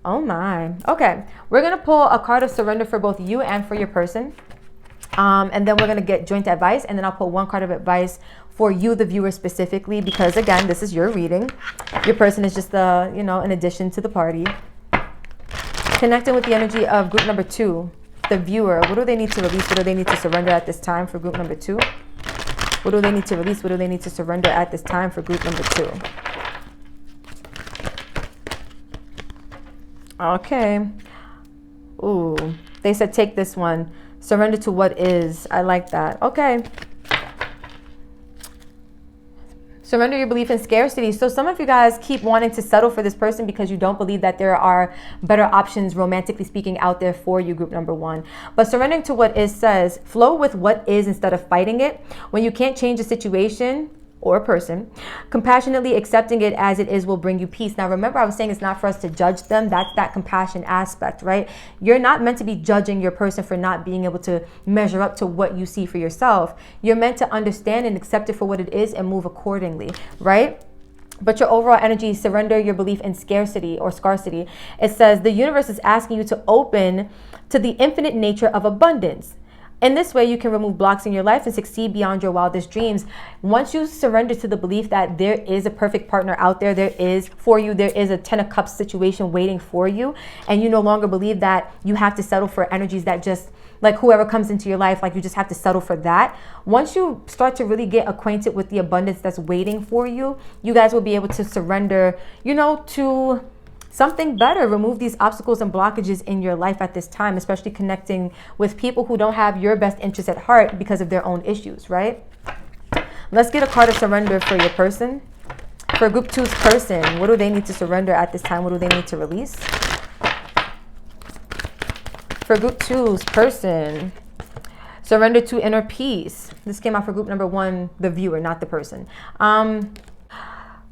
Oh my. Okay. We're going to pull a card of surrender for both you and for your person. And then we're going to get joint advice, and then I'll pull one card of advice for you, the viewer, specifically, because again, this is your reading. Your person is just an addition to the party. Connecting with the energy of group number 2, the viewer. What do they need to release? What do they need to surrender at this time for group number 2? What do they need to release? What do they need to surrender at this time for group number 2? Okay. Ooh, they said take this one. Surrender to what is. I like that. Okay. Surrender your belief in scarcity. So some of you guys keep wanting to settle for this person because you don't believe that there are better options, romantically speaking, out there for you, group number 1. But surrendering to what is says, flow with what is instead of fighting it. When you can't change a situation or a person, compassionately accepting it as it is will bring you peace. Now, remember, I was saying it's not for us to judge them. That's that compassion aspect, right? You're not meant to be judging your person for not being able to measure up to what you see for yourself. You're meant to understand and accept it for what it is and move accordingly, right? But your overall energy, surrender your belief in scarcity or scarcity. It says the universe is asking you to open to the infinite nature of abundance. In this way, you can remove blocks in your life and succeed beyond your wildest dreams. Once you surrender to the belief that there is a perfect partner out there, there is for you, there is a 10 of Cups situation waiting for you, and you no longer believe that you have to settle for energies that just, like whoever comes into your life, like you just have to settle for that. Once you start to really get acquainted with the abundance that's waiting for you, you guys will be able to surrender, to something better. Remove these obstacles and blockages in your life at this time, especially connecting with people who don't have your best interests at heart because of their own issues, right? Let's get a card of surrender for your person. For group 2's person, what do they need to surrender at this time? What do they need to release? For group 2's person, surrender to inner peace. This came out for group number 1, the viewer, not the person.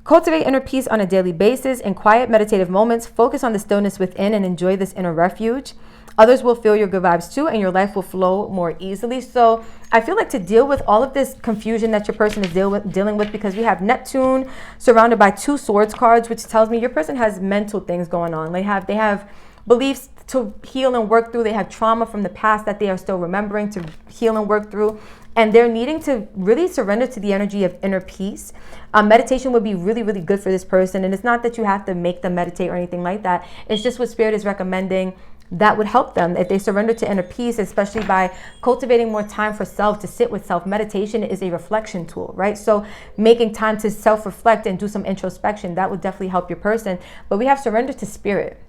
Cultivate inner peace on a daily basis. In quiet, meditative moments, focus on the stillness within and enjoy this inner refuge. Others will feel your good vibes too, and your life will flow more easily. So I feel like to deal with all of this confusion that your person is dealing with, because we have Neptune surrounded by 2 swords cards, which tells me your person has mental things going on. They have beliefs to heal and work through. They have trauma from the past that they are still remembering to heal and work through. And they're needing to really surrender to the energy of inner peace. Meditation would be really, really good for this person. And it's not that you have to make them meditate or anything like that. It's just what Spirit is recommending that would help them if they surrender to inner peace, especially by cultivating more time for self, to sit with self. Meditation is a reflection tool, right? So making time to self-reflect and do some introspection, that would definitely help your person. But we have surrender to spirit.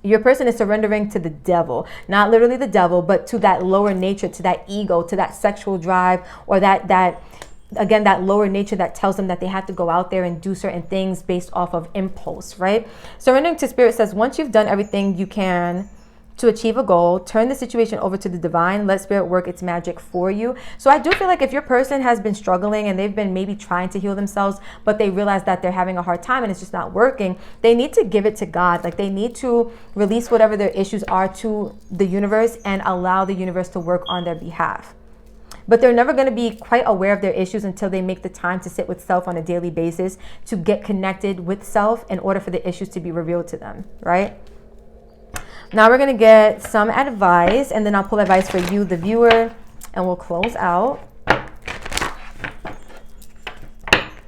Your person is surrendering to the devil, not literally the devil, but to that lower nature, to that ego, to that sexual drive, or that lower nature that tells them that they have to go out there and do certain things based off of impulse, right? Surrendering to spirit says, once you've done everything you can to achieve a goal, turn the situation over to the divine, let spirit work its magic for you. So I do feel like if your person has been struggling and they've been maybe trying to heal themselves, but they realize that they're having a hard time and it's just not working, they need to give it to God. Like, they need to release whatever their issues are to the universe and allow the universe to work on their behalf. But they're never going to be quite aware of their issues until they make the time to sit with self on a daily basis, to get connected with self in order for the issues to be revealed to them, right? Now we're going to get some advice, and then I'll pull advice for you, the viewer, and we'll close out.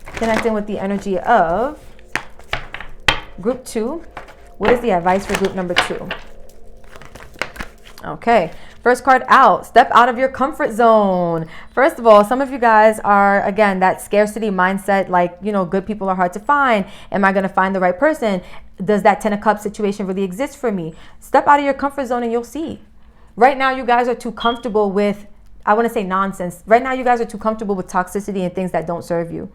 Connecting with the energy of group 2. What is the advice for group number 2? Okay. First card out, step out of your comfort zone. First of all, some of you guys are, again, that scarcity mindset, like, you know, good people are hard to find. Am I going to find the right person? Does that 10 of Cups situation really exist for me? Step out of your comfort zone and you'll see. Right now, you guys are too comfortable with, I want to say nonsense. Right now, you guys are too comfortable with toxicity and things that don't serve you.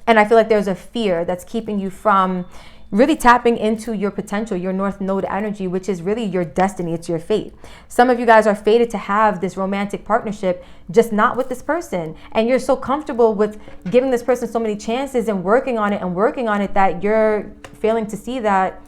And I feel like there's a fear that's keeping you from really tapping into your potential, your North Node energy, which is really your destiny. It's your fate. Some of you guys are fated to have this romantic partnership, just not with this person. And you're so comfortable with giving this person so many chances and working on it that you're failing to see that,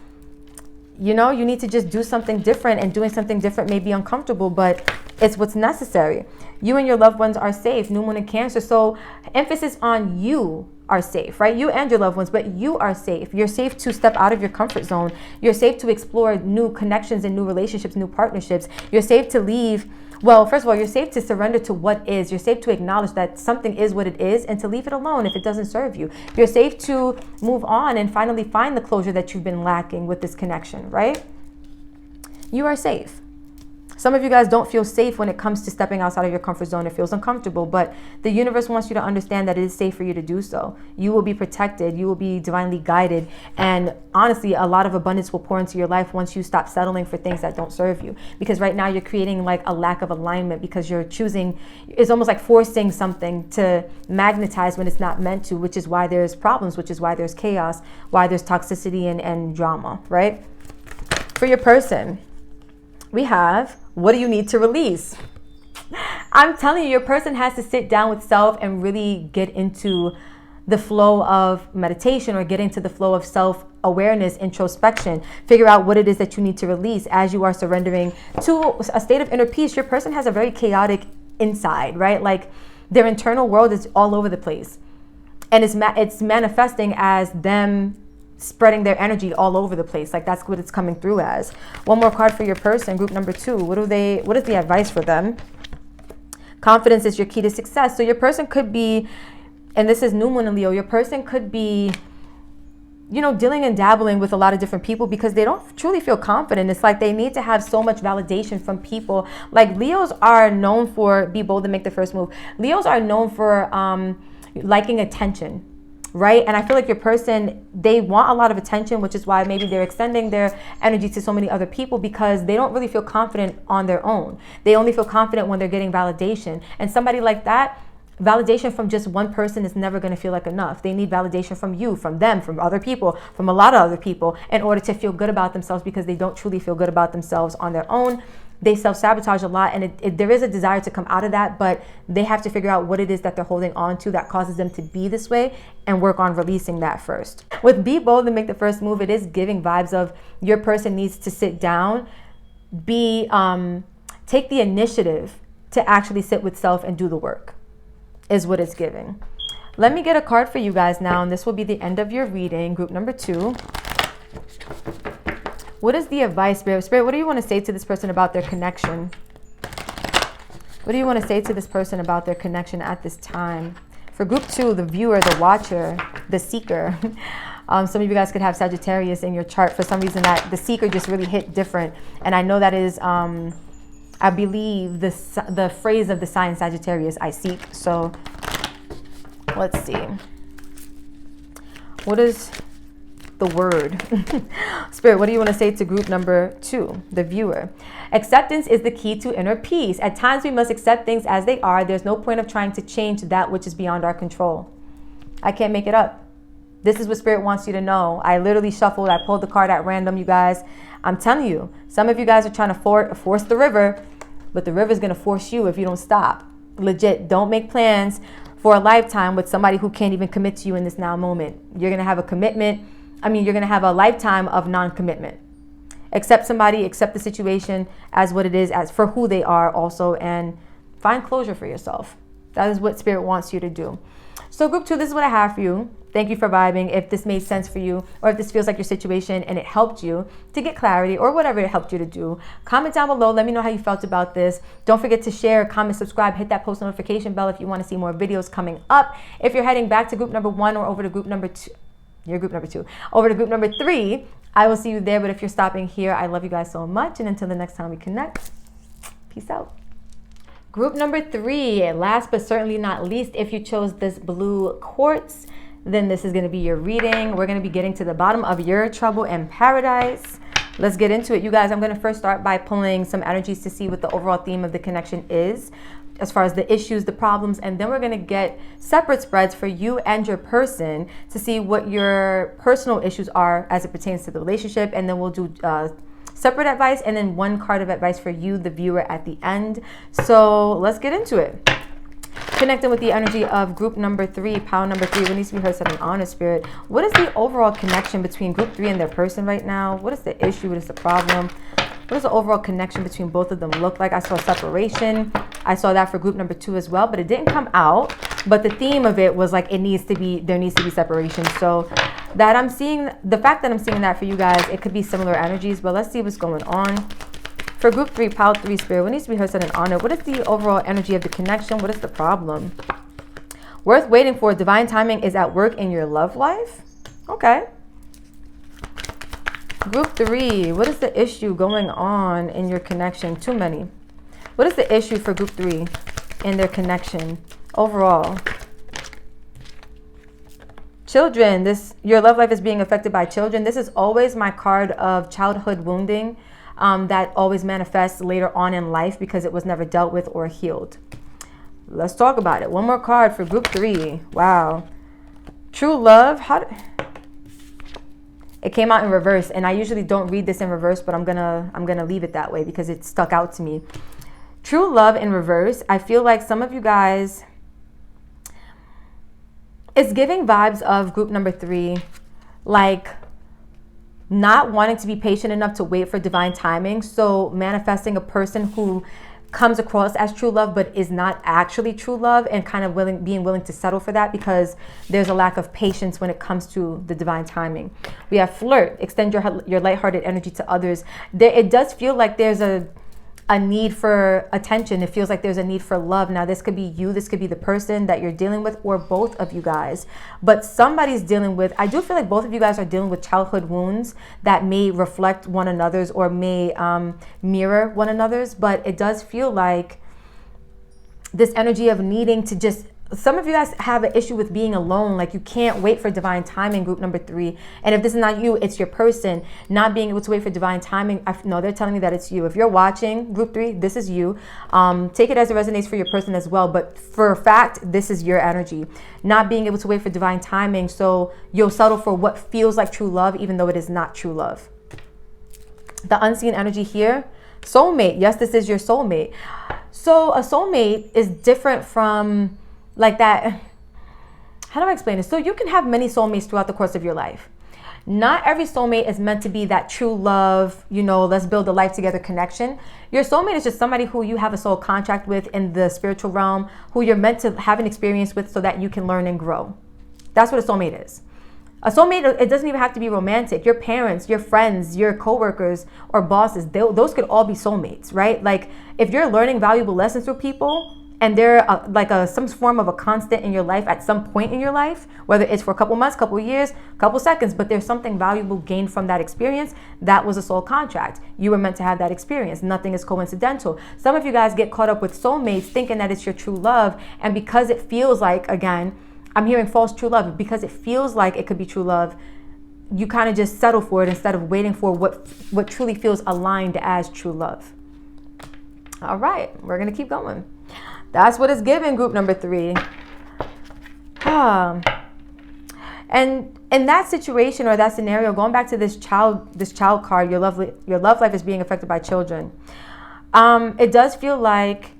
you know, you need to just do something different, and doing something different may be uncomfortable, but it's what's necessary. You and your loved ones are safe. New moon in Cancer. So emphasis on you are safe, right? You and your loved ones, but you are safe. You're safe to step out of your comfort zone. You're safe to explore new connections and new relationships, new partnerships. You're safe to leave. Well, first of all, you're safe to surrender to what is. You're safe to acknowledge that something is what it is and to leave it alone if it doesn't serve you. You're safe to move on and finally find the closure that you've been lacking with this connection, right? You are safe. Some of you guys don't feel safe when it comes to stepping outside of your comfort zone. It feels uncomfortable, but the universe wants you to understand that it is safe for you to do so. You will be protected. You will be divinely guided. And honestly, a lot of abundance will pour into your life once you stop settling for things that don't serve you. Because right now you're creating like a lack of alignment because you're choosing, it's almost like forcing something to magnetize when it's not meant to, which is why there's problems, which is why there's chaos, why there's toxicity and drama, right? For your person, we have, what do you need to release? I'm telling you, your person has to sit down with self and really get into the flow of meditation, or get into the flow of self-awareness, introspection. Figure out what it is that you need to release as you are surrendering to a state of inner peace. Your person has a very chaotic inside, right? Like their internal world is all over the place. And it's manifesting as them spreading their energy all over the place. Like that's what it's coming through as. One more card for your person, group number 2. What is the advice for them? Confidence is your key to success. So your person could be, and this is new moon in Leo, your person could be, you know, dealing and dabbling with a lot of different people because they don't truly feel confident. It's like they need to have so much validation from people. Like Leos are known for, be bold and make the first move. Leos are known for liking attention, right? And I feel like your person, they want a lot of attention, which is why maybe they're extending their energy to so many other people because they don't really feel confident on their own. They only feel confident when they're getting validation. And somebody like that, validation from just one person is never going to feel like enough. They need validation from you, from them, from other people, from a lot of other people in order to feel good about themselves, because they don't truly feel good about themselves on their own. They self-sabotage a lot, and there is a desire to come out of that, but they have to figure out what it is that they're holding on to that causes them to be this way and work on releasing that first. With be bold and make the first move, it is giving vibes of your person needs to sit down, take the initiative to actually sit with self and do the work, is what it's giving. Let me get a card for you guys now, and this will be the end of your reading, group number 2. What is the advice, Spirit? Spirit, what do you want to say to this person about their connection? What do you want to say to this person about their connection at this time? For group 2, the viewer, the watcher, the seeker. Some of you guys could have Sagittarius in your chart. For some reason, that the seeker just really hit different. And I know that is, I believe, the phrase of the sign Sagittarius, I seek. So let's see. What is the word? Spirit, what do you want to say to group number 2, the viewer? Acceptance is the key to inner peace. At times we must accept things as they are. There's no point of trying to change that which is beyond our control. I can't make it up. This is what Spirit wants you to know. I literally shuffled, I pulled the card at random, you guys. I'm telling you, some of you guys are trying to force the river, but the river is going to force you if you don't stop. Legit, don't make plans for a lifetime with somebody who can't even commit to you in this now moment. You're going to have a commitment. You're going to have a lifetime of non-commitment. Accept somebody, accept the situation as what it is, as for who they are also, and find closure for yourself. That is what Spirit wants you to do. So group 2, this is what I have for you. Thank you for vibing. If this made sense for you, or if this feels like your situation and it helped you to get clarity, or whatever it helped you to do, comment down below. Let me know how you felt about this. Don't forget to share, comment, subscribe, hit that post notification bell if you want to see more videos coming up. If you're heading back to group number 1 or over to group number 2, your group number 2, over to group number 3, I will see you there. But if you're stopping here, I love you guys so much. And until the next time we connect, peace out. Group number 3, last but certainly not least, if you chose this blue quartz, then this is going to be your reading. We're going to be getting to the bottom of your trouble in paradise. Let's get into it. You guys, I'm going to first start by pulling some energies to see what the overall theme of the connection is, as far as the issues, the problems, and then we're going to get separate spreads for you and your person to see what your personal issues are as it pertains to the relationship, and then we'll do separate advice and then one card of advice for you, the viewer, at the end. So let's get into it. Connecting with the energy of group number 3, pile number 3, what needs to be heard, set an honor, spirit. What is the overall connection between group 3 and their person right now? What is the issue? What is the problem? What does the overall connection between both of them look like? I saw separation. I saw that for group number 2 as well, but it didn't come out. But the theme of it was like there needs to be separation. So that I'm seeing, the fact that I'm seeing that for you guys, it could be similar energies, but let's see what's going on. For group 3, pile 3, spirit, what needs to be heard, set an honor? What is the overall energy of the connection? What is the problem? Worth waiting for. Divine timing is at work in your love life. Okay. Group 3, what is the issue going on in your connection? Too many. What is the issue for group 3 in their connection overall? Children, your love life is being affected by children. This is always my card of childhood wounding that always manifests later on in life because it was never dealt with or healed. Let's talk about it. One more card for group 3. Wow. True love. It came out in reverse, and I usually don't read this in reverse, but I'm gonna leave it that way because it stuck out to me. True love in reverse. I feel like some of you guys, it's giving vibes of group number 3, like not wanting to be patient enough to wait for divine timing. So manifesting a person who comes across as true love but is not actually true love, and kind of being willing to settle for that because there's a lack of patience when it comes to the divine timing. We have flirt. Extend your lighthearted energy to others. It does feel like there's a need for attention. It feels like there's a need for love. Now, this could be you, this could be the person that you're dealing with, or both of you guys. But somebody's dealing with, I do feel like both of you guys are dealing with childhood wounds that may reflect one another's or may mirror one another's. But it does feel like this energy of needing to just, some of you guys have an issue with being alone. Like you can't wait for divine timing, group number 3. And if this is not you, it's your person not being able to wait for divine timing. No, they're telling me that it's you. If you're watching group 3, this is you. Take it as it resonates for your person as well. But for a fact, this is your energy. Not being able to wait for divine timing. So you'll settle for what feels like true love, even though it is not true love. The unseen energy here. Soulmate. Yes, this is your soulmate. So a soulmate is different from like that. How do I explain this? So you can have many soulmates throughout the course of your life. Not every soulmate is meant to be that true love, let's build a life together connection. Your soulmate is just somebody who you have a soul contract with in the spiritual realm, who you're meant to have an experience with so that you can learn and grow. That's what a soulmate is. A soulmate, it doesn't even have to be romantic. Your parents, your friends, your coworkers or bosses, those could all be soulmates, right? Like if you're learning valuable lessons through people, and they're some form of a constant in your life at some point in your life, whether it's for a couple months, couple years, couple seconds, but there's something valuable gained from that experience. That was a soul contract. You were meant to have that experience. Nothing is coincidental. Some of you guys get caught up with soulmates thinking that it's your true love. And because it feels like, again, I'm hearing false true love, because it feels like it could be true love, you kind of just settle for it instead of waiting for what truly feels aligned as true love. All right, we're going to keep going. That's what it's given, group number 3. And in that situation or that scenario, going back to this child card, your love life is being affected by children. It does feel like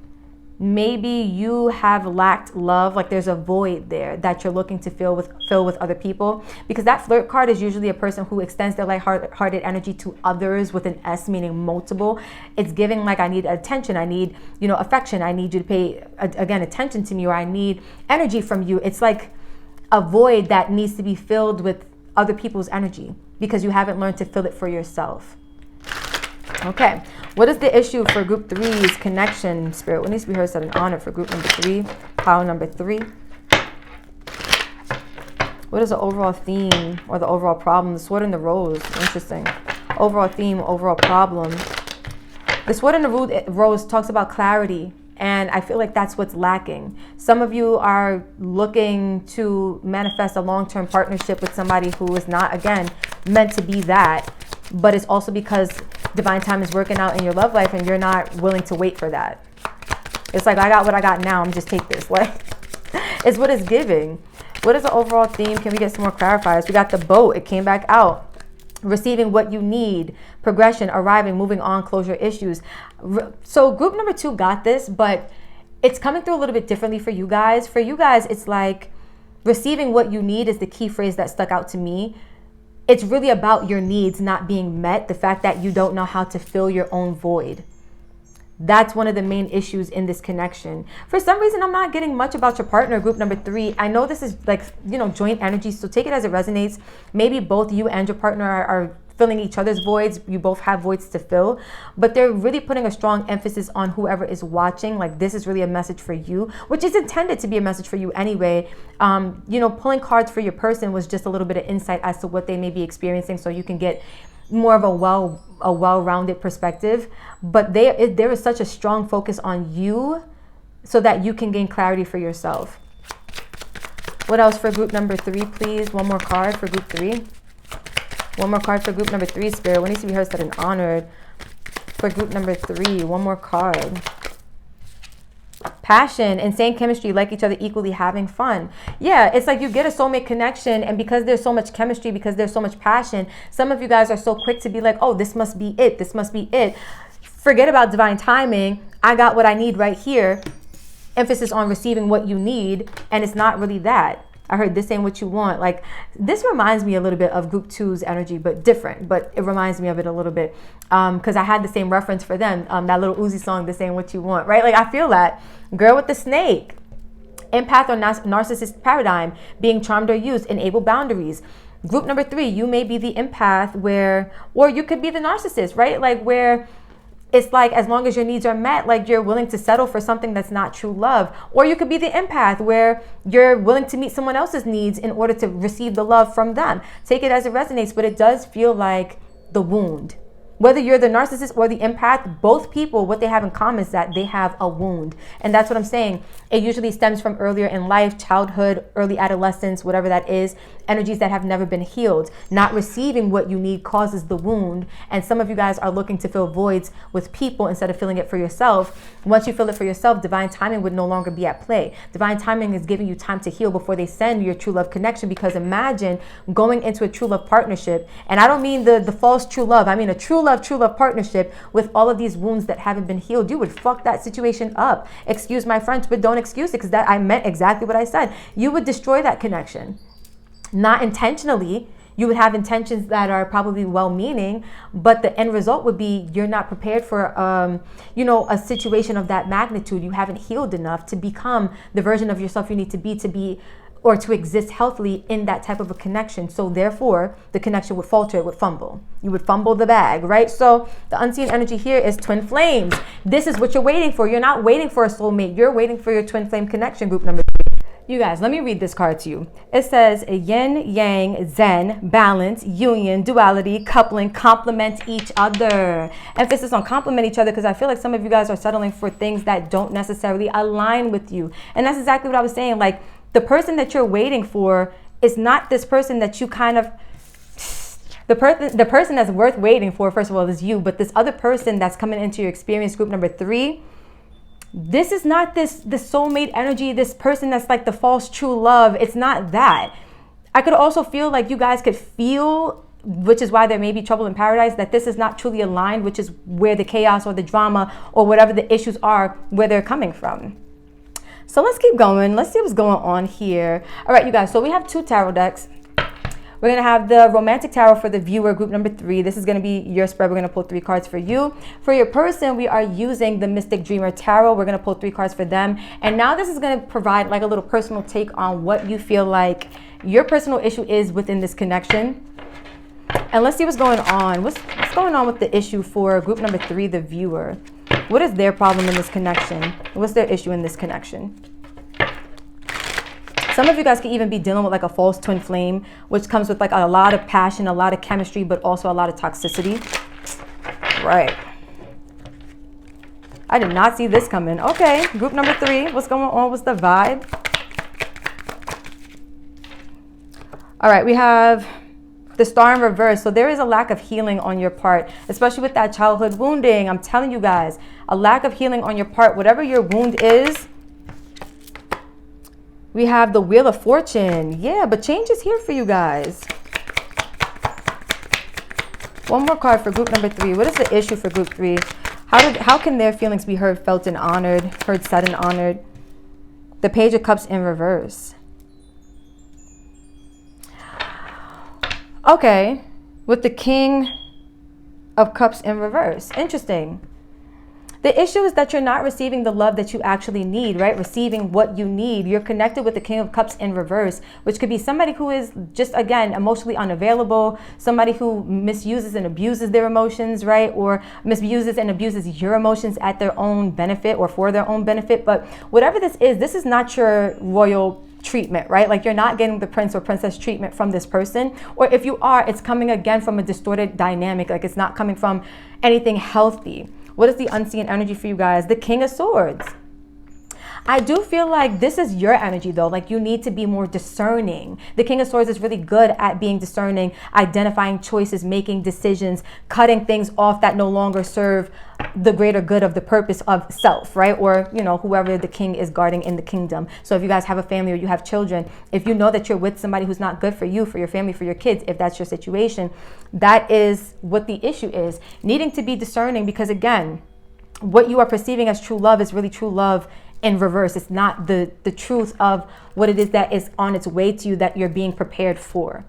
maybe you have lacked love, like there's a void there that you're looking to fill with other people, because that flirt card is usually a person who extends their lighthearted energy to others with an S, meaning multiple. It's giving like, I need attention, I need affection, I need you to pay again attention to me, or I need energy from you. It's like a void that needs to be filled with other people's energy because you haven't learned to fill it for yourself. Okay, what is the issue for group 3's connection, spirit? What needs to be heard, set an honor for group number 3, pile number 3? What is the overall theme or the overall problem? The sword and the rose. Interesting. Overall theme, overall problem. The sword and the rose talks about clarity. And I feel like that's what's lacking. Some of you are looking to manifest a long-term partnership with somebody who is not, again, meant to be that. But it's also because divine time is working out in your love life and you're not willing to wait for that. It's like, I got what I got now. I'm just take this. Like, it's what it's giving. What is the overall theme? Can we get some more clarifiers? We got the boat. It came back out. Receiving what you need, progression, arriving, moving on, closure issues. So group number 2 got this, but it's coming through a little bit differently for you guys. For you guys, it's like receiving what you need is the key phrase that stuck out to me. It's really about your needs not being met, the fact that you don't know how to fill your own void. That's one of the main issues in this connection. For some reason, I'm not getting much about your partner, group number 3. I know this is like, joint energy, so take it as it resonates. Maybe both you and your partner are filling each other's voids. You both have voids to fill, but they're really putting a strong emphasis on whoever is watching. Like, this is really a message for you, which is intended to be a message for you anyway. Pulling cards for your person was just a little bit of insight as to what they may be experiencing, so you can get more of a well-rounded perspective. But there is such a strong focus on you so that you can gain clarity for yourself. What else for group number 3, please? One more card for group 3. One more card for group number 3, Spirit. What needs to be heard, said, and honored? For group number 3, one more card. Passion, insane chemistry, like each other, equally having fun. Yeah, it's like you get a soulmate connection, and because there's so much chemistry, because there's so much passion, some of you guys are so quick to be like, oh, this must be it. This must be it. Forget about divine timing. I got what I need right here. Emphasis on receiving what you need, and it's not really that. I heard this ain't what you want. Like, this reminds me a little bit of group 2's energy, but different. But it reminds me of it a little bit because I had the same reference for them. That little Uzi song, This Ain't What You Want, right? Like, I feel that. Girl with the snake. Empath or narcissist paradigm. Being charmed or used. Enable boundaries. Group number 3, you may be the empath or you could be the narcissist, right? Like, where it's like, as long as your needs are met, like, you're willing to settle for something that's not true love. Or you could be the empath where you're willing to meet someone else's needs in order to receive the love from them. Take it as it resonates, but it does feel like the wound. Whether you're the narcissist or the empath, both people, what they have in common is that they have a wound. And that's what I'm saying. It usually stems from earlier in life, childhood, early adolescence, whatever that is, energies that have never been healed. Not receiving what you need causes the wound. And some of you guys are looking to fill voids with people instead of filling it for yourself. Once you fill it for yourself, divine timing would no longer be at play. Divine timing is giving you time to heal before they send your true love connection. Because imagine going into a true love partnership, and I don't mean the false true love, I mean a true love partnership with all of these wounds that haven't been healed. You would fuck that situation up. Excuse my French, but don't excuse it, because that I meant exactly what I said. You would destroy that connection. Not intentionally. You would have intentions that are probably well-meaning, but the end result would be you're not prepared for a situation of that magnitude. You haven't healed enough to become the version of yourself you need to be or to exist healthily in that type of a connection. So therefore, the connection would falter, it would fumble. You would fumble the bag, right? So the unseen energy here is twin flames. This is what you're waiting for. You're not waiting for a soulmate. You're waiting for your twin flame connection, group number 3. You guys, let me read this card to you. It says yin, yang, zen, balance, union, duality, coupling, complement each other. Emphasis on complement each other, because I feel like some of you guys are settling for things that don't necessarily align with you. And that's exactly what I was saying. Like, the person that you're waiting for is not this person that you kind of, the person that's worth waiting for, first of all, is you. But this other person that's coming into your experience, group number 3, this is not this soulmate energy, this person that's like the false true love. It's not that. I could also feel like you guys could feel, which is why there may be trouble in paradise, that this is not truly aligned, which is where the chaos or the drama or whatever the issues are, where they're coming from. So let's keep going. Let's see what's going on here. All right, you guys. So we have 2 tarot decks. We're going to have the romantic tarot for the viewer, group number 3. This is going to be your spread. We're going to pull 3 cards for you. For your person, we are using the Mystic Dreamer Tarot. We're going to pull 3 cards for them. And now this is going to provide like a little personal take on what you feel like your personal issue is within this connection. And let's see what's going on. What's going on with the issue for group number 3, the viewer? What is their problem in this connection? What's their issue in this connection? Some of you guys could even be dealing with like a false twin flame, which comes with like a lot of passion, a lot of chemistry, but also a lot of toxicity. Right. I did not see this coming. Okay, group number 3. What's going on? What's the vibe? All right, we have the Star in reverse. So there is a lack of healing on your part, especially with that childhood wounding. I'm telling you guys, a lack of healing on your part. Whatever your wound is, we have the Wheel of Fortune. Yeah, but change is here for you guys. One more card for group number 3. What is the issue for group 3? How can their feelings be heard, felt, and honored? Heard, said, and honored. The Page of Cups in reverse. Okay, with the King of Cups in reverse. Interesting. The issue is that you're not receiving the love that you actually need, right? Receiving what you need. You're connected with the King of Cups in reverse, which could be somebody who is just, again, emotionally unavailable, somebody who misuses and abuses their emotions, right? Or misuses and abuses your emotions at their own benefit or for their own benefit. But whatever this is not your royal treatment, right? Like, you're not getting the prince or princess treatment from this person. Or if you are, it's coming again from a distorted dynamic. Like, it's not coming from anything healthy. What is the unseen energy for you guys? The King of Swords. I do feel like this is your energy though. Like, you need to be more discerning. The King of Swords is really good at being discerning, identifying choices, making decisions, cutting things off that no longer serve the greater good of the purpose of self, right? Or, you know, whoever the king is guarding in the kingdom. So if you guys have a family or you have children, if you know that you're with somebody who's not good for you, for your family, for your kids, if that's your situation, that is what the issue is. Needing to be discerning, because again, what you are perceiving as true love is really true love in reverse. It's not the truth of what it is that is on its way to you that you're being prepared for.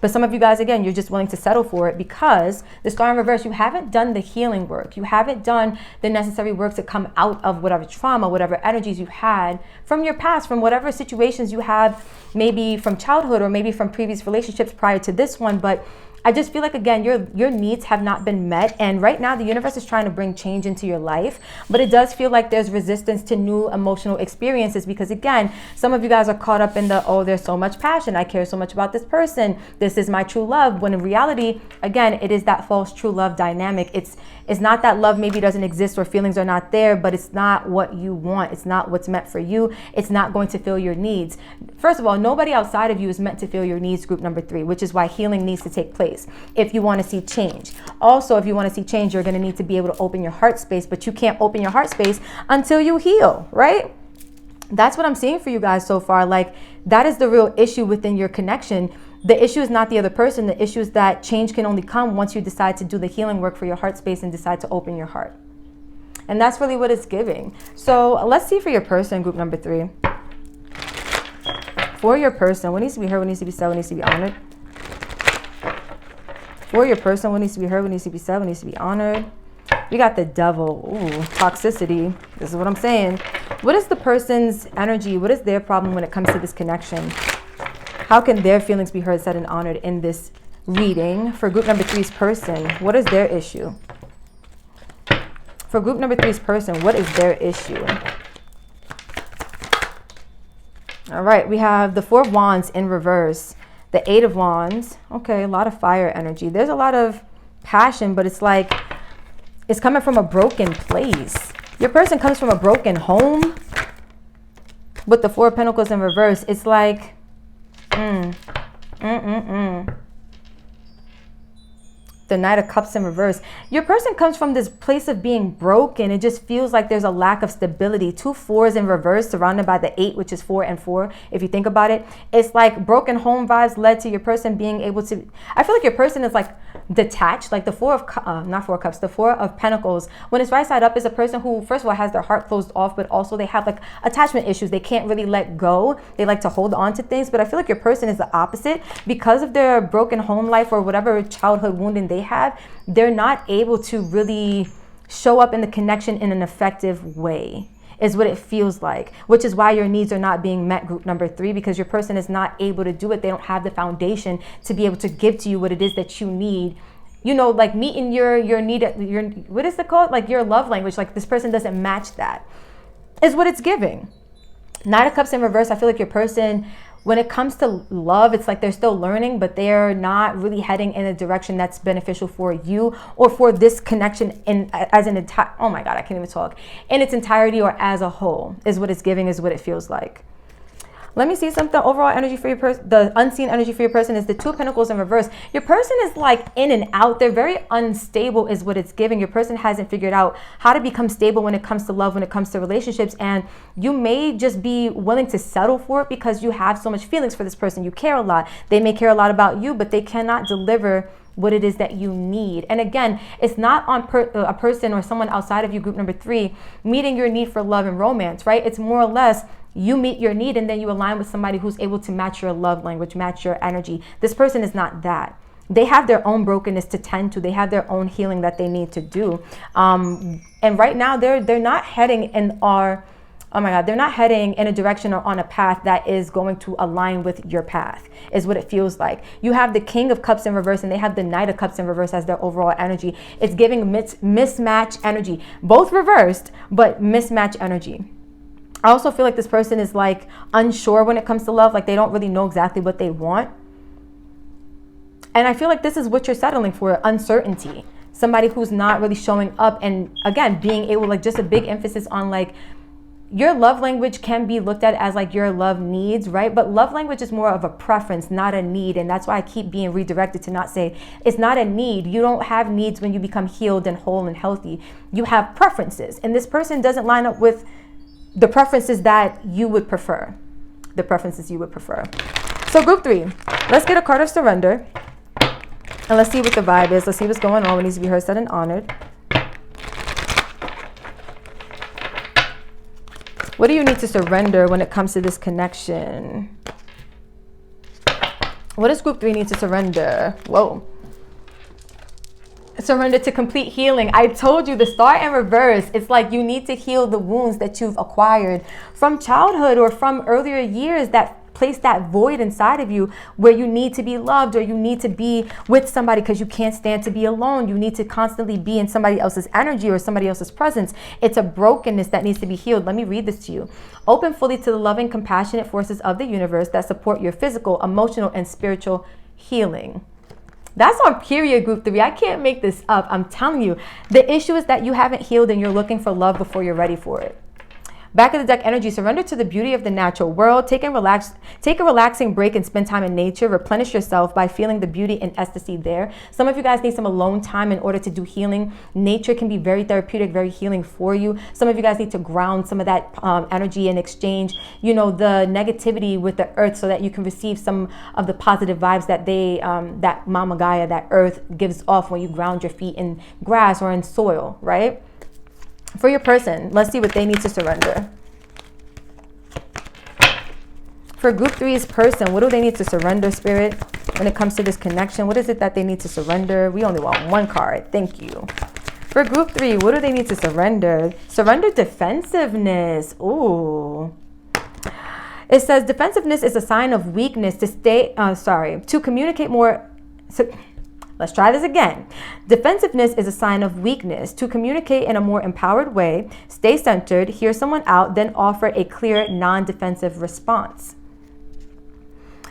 But some of you guys, again, you're just willing to settle for it because the Star in reverse, you haven't done the healing work. You haven't done the necessary work to come out of whatever trauma, whatever energies you had from your past, from whatever situations you have, maybe from childhood or maybe from previous relationships prior to this one. But I just feel like, again, your needs have not been met. And right now, the universe is trying to bring change into your life. But it does feel like there's resistance to new emotional experiences because, again, some of you guys are caught up in the, oh, there's so much passion. I care so much about this person. This is my true love. When in reality, again, it is that false true love dynamic. It's not that love maybe doesn't exist or feelings are not there, but it's not what you want. It's not what's meant for you. It's not going to fill your needs. First of all, nobody outside of you is meant to fill your needs, group number 3, which is why healing needs to take place if you want to see change. Also, if you want to see change, you're going to need to be able to open your heart space, but you can't open your heart space until you heal, right? That's what I'm seeing for you guys so far. Like, that is the real issue within your connection. The issue is not the other person. The issue is that change can only come once you decide to do the healing work for your heart space and decide to open your heart. And that's really what it's giving. So let's see for your person, group number 3. For your person, what needs to be heard, what needs to be said, what needs to be honored? For your person, what needs to be heard, what needs to be said, what needs to be honored? We got the Devil. Ooh, toxicity. This is what I'm saying. What is the person's energy? What is their problem when it comes to this connection? How can their feelings be heard, said, and honored in this reading? For group number 3's person, what is their issue? For group number 3's person, what is their issue? All right, we have the 4 of Wands in reverse. The 8 of Wands. Okay, a lot of fire energy. There's a lot of passion, but it's like it's coming from a broken place. Your person comes from a broken home. With the 4 of Pentacles in reverse, it's like the Knight of Cups in reverse. Your person comes from this place of being broken. It just feels like there's a lack of stability. 2 4s in reverse surrounded by the 8, which is 4 and 4. If you think about it, it's like broken home vibes led to your person being able to, I feel like your person is like detached. Like the 4 of, not 4 of Cups, the 4 of Pentacles. When it's right side up is a person who, first of all, has their heart closed off, but also they have like attachment issues. They can't really let go. They like to hold on to things. But I feel like your person is the opposite. Because of their broken home life or whatever childhood wounding they have, they're not able to really show up in the connection in an effective way, is what it feels like, which is why your needs are not being met, group number 3, because your person is not able to do it. They don't have the foundation to be able to give to you what it is that you need. You know, like meeting your need, your, what is it called? Like your love language. Like this person doesn't match that, is what it's giving. Knight of Cups in reverse. I feel like your person When it comes to love, it's like they're still learning, but they're not really heading in a direction that's beneficial for you or for this connection as an entire, oh my God, I can't even talk, in its entirety or as a whole is what it's giving, is what it feels like. Let me see something. Overall energy for your person, the unseen energy for your person is the Two of Pentacles in reverse. Your person is like in and out. They're very unstable is what it's giving. Your person hasn't figured out how to become stable when it comes to love, when it comes to relationships. And you may just be willing to settle for it because you have so much feelings for this person. You care a lot. They may care a lot about you, but they cannot deliver what it is that you need. And again, it's not on a person or someone outside of you, group number 3, meeting your need for love and romance, right? It's more or less you meet your need and then you align with somebody who's able to match your love language, match your energy. This person is not that. They have their own brokenness to tend to. They have their own healing that they need to do. And right now they're not heading in our, oh my God, they're not heading in a direction or on a path that is going to align with your path, is what it feels like. You have the King of Cups in reverse and they have the Knight of Cups in reverse as their overall energy. It's giving mismatch energy, both reversed, but mismatch energy. I also feel like this person is like unsure when it comes to love, like they don't really know exactly what they want. And I feel like this is what you're settling for, uncertainty. Somebody who's not really showing up, and again, being able, like just a big emphasis on like your love language can be looked at as like your love needs, right? But love language is more of a preference, not a need. And that's why I keep being redirected to not say it's not a need. You don't have needs when you become healed and whole and healthy. You have preferences, and this person doesn't line up with the preferences that you would prefer. The preferences you would prefer. So group 3, let's get a card of surrender. And let's see what the vibe is. Let's see what's going on. What needs to be heard, said, and honored. What do you need to surrender when it comes to this connection? What does group 3 need to surrender? Whoa. Surrender to complete healing. I told you, the Star in reverse, it's like you need to heal the wounds that you've acquired from childhood or from earlier years that place that void inside of you where you need to be loved or you need to be with somebody because you can't stand to be alone. You need to constantly be in somebody else's energy or somebody else's presence. It's a brokenness that needs to be healed. Let me read this to you. Open fully to the loving, compassionate forces of the universe that support your physical, emotional, and spiritual healing. That's on period, group 3. I can't make this up. I'm telling you. The issue is that you haven't healed and you're looking for love before you're ready for it. Back of the deck energy, surrender to the beauty of the natural world. Take a relaxing break and spend time in nature. Replenish yourself by feeling the beauty and ecstasy there. Some of you guys need some alone time in order to do healing. Nature can be very therapeutic, very healing for you. Some of you guys need to ground some of that energy and exchange, you know, the negativity with the earth so that you can receive some of the positive vibes that that Mama Gaia, that earth gives off when you ground your feet in grass or in soil, right? For your person, let's see what they need to surrender. For group 3's person, what do they need to surrender, Spirit, when it comes to this connection? What is it that they need to surrender? We only want one card. Thank you. For group 3, what do they need to surrender? Surrender defensiveness. Ooh. It says defensiveness is a sign of weakness to communicate more. Let's try this again. Defensiveness is a sign of weakness. To communicate in a more empowered way, stay centered, hear someone out, then offer a clear, non-defensive response.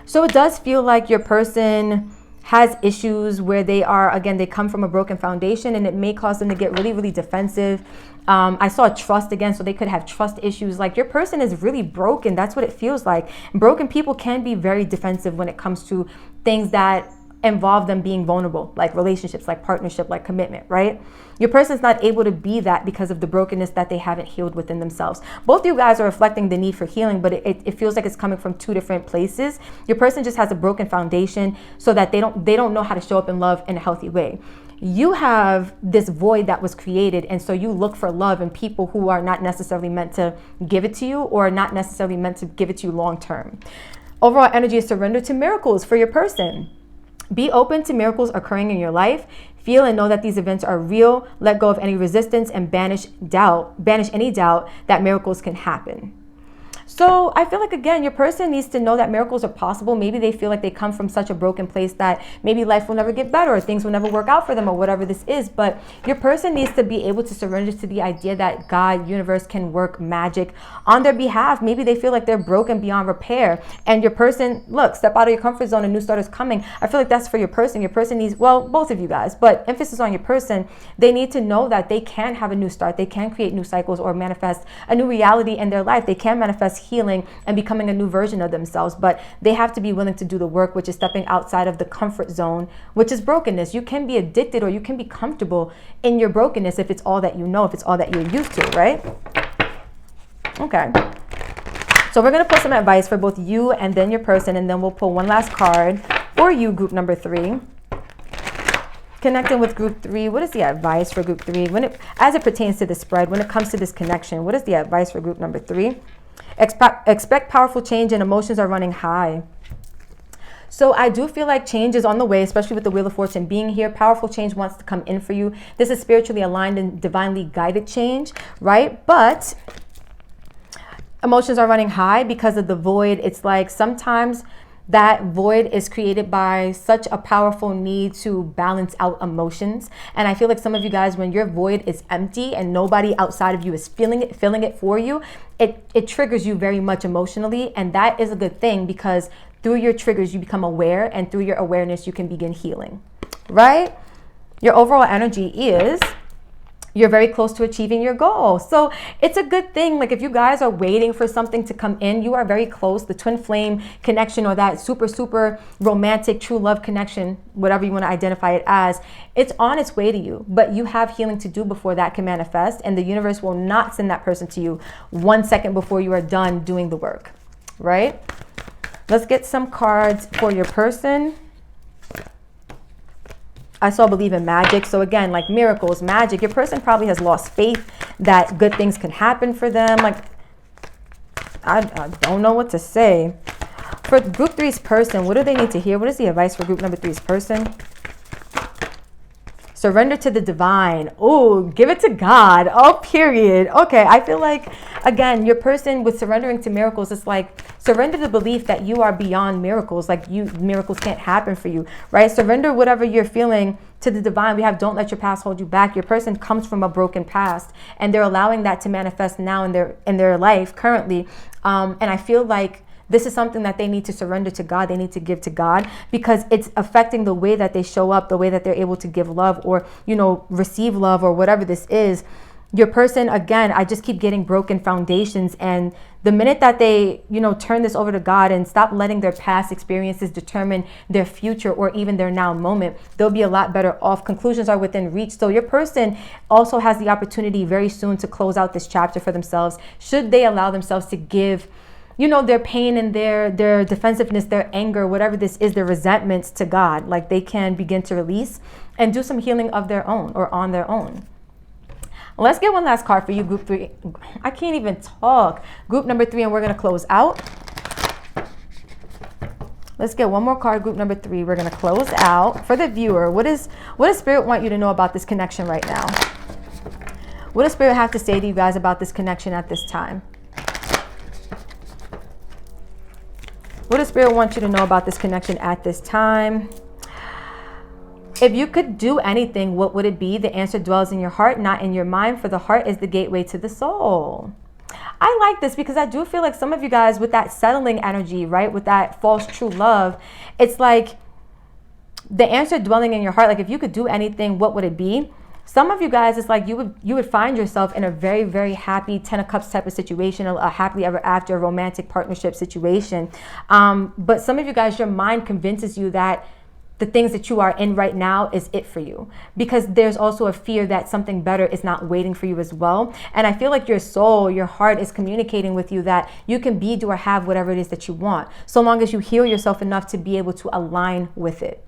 So it does feel like your person has issues where they are, again, they come from a broken foundation and it may cause them to get really, really defensive. I saw trust again, so they could have trust issues. Like your person is really broken. That's what it feels like. Broken people can be very defensive when it comes to things that involve them being vulnerable, like relationships, like partnership, like commitment, right? Your person's not able to be that because of the brokenness that they haven't healed within themselves. Both you guys are reflecting the need for healing, but it feels like it's coming from two different places. Your person just has a broken foundation so that they don't know how to show up in love in a healthy way. You have this void that was created, and so you look for love in people who are not necessarily meant to give it to you or not necessarily meant to give it to you long term. Overall energy is surrender to miracles for your person. Be open to miracles occurring in your life. Feel and know that these events are real. Let go of any resistance and banish any doubt that miracles can happen. So I feel like, again, your person needs to know that miracles are possible. Maybe they feel like they come from such a broken place that maybe life will never get better or things will never work out for them or whatever this is. But your person needs to be able to surrender to the idea that God, universe can work magic on their behalf. Maybe they feel like they're broken beyond repair. And your person, look, step out of your comfort zone, a new start is coming. I feel like that's for your person. Your person needs, well, both of you guys, but emphasis on your person. They need to know that they can have a new start. They can create new cycles or manifest a new reality in their life. They can manifest healing and becoming a new version of themselves, but they have to be willing to do the work, which is stepping outside of the comfort zone, which is brokenness. You can be addicted or you can be comfortable in your brokenness if it's all that you know, if it's all that you're used to, right? Okay. So we're going to pull some advice for both you and then your person, and then we'll pull one last card for you, group number 3. Connecting with group 3, what is the advice for group 3 as it pertains to the spread, when it comes to this connection? What is the advice for group number 3? Expect powerful change and emotions are running high. So I do feel like change is on the way, especially with the Wheel of Fortune being here. Powerful change wants to come in for you. This is spiritually aligned and divinely guided change, right? But emotions are running high because of the void. It's like sometimes that void is created by such a powerful need to balance out emotions. And I feel like some of you guys, when your void is empty and nobody outside of you is filling it for you, it triggers you very much emotionally. And that is a good thing, because through your triggers, you become aware, and through your awareness, you can begin healing, right? Your overall energy is you're very close to achieving your goal. So it's a good thing. Like if you guys are waiting for something to come in, you are very close. The twin flame connection, or that super, super romantic true love connection, whatever you want to identify it as, it's on its way to you. But you have healing to do before that can manifest. And the universe will not send that person to you 1 second before you are done doing the work, right? Let's get some cards for your person. I saw believe in magic. So again, like miracles, magic, your person probably has lost faith that good things can happen for them. Like, I don't know what to say. For group 3's person, what do they need to hear? What is the advice for group number 3's person? Surrender to the divine. Oh, give it to God. Oh, period. Okay, I feel like, again, your person with surrendering to miracles, it's like surrender the belief that you are beyond miracles. Like miracles can't happen for you, right? Surrender whatever you're feeling to the divine. We have don't let your past hold you back. Your person comes from a broken past, and they're allowing that to manifest now in their life currently. And I feel like this is something that they need to surrender to God. They need to give to God, because it's affecting the way that they show up, the way that they're able to give love or, receive love or whatever this is. Your person, again, I just keep getting broken foundations. And the minute that they, turn this over to God and stop letting their past experiences determine their future or even their now moment, they'll be a lot better off. Conclusions are within reach. So your person also has the opportunity very soon to close out this chapter for themselves, should they allow themselves to give their pain and their defensiveness, their anger, whatever this is, their resentments to God. Like they can begin to release and do some healing of their own or on their own. Let's get one last card for you, group 3. I can't even talk. Group number 3, and we're going to close out. Let's get one more card, group number 3. We're going to close out. For the viewer, what does Spirit want you to know about this connection right now? What does Spirit have to say to you guys about this connection at this time? What does Spirit want you to know about this connection at this time? If you could do anything, what would it be? The answer dwells in your heart, not in your mind, for the heart is the gateway to the soul. I like this because I do feel like some of you guys with that settling energy, right? With that false true love, it's like the answer dwelling in your heart. Like if you could do anything, what would it be? Some of you guys, it's like you would find yourself in a very, very happy 10 of Cups type of situation, a happily ever after romantic partnership situation. But some of you guys, your mind convinces you that the things that you are in right now is it for you, because there's also a fear that something better is not waiting for you as well. And I feel like your soul, your heart is communicating with you that you can be, do, or have whatever it is that you want, so long as you heal yourself enough to be able to align with it.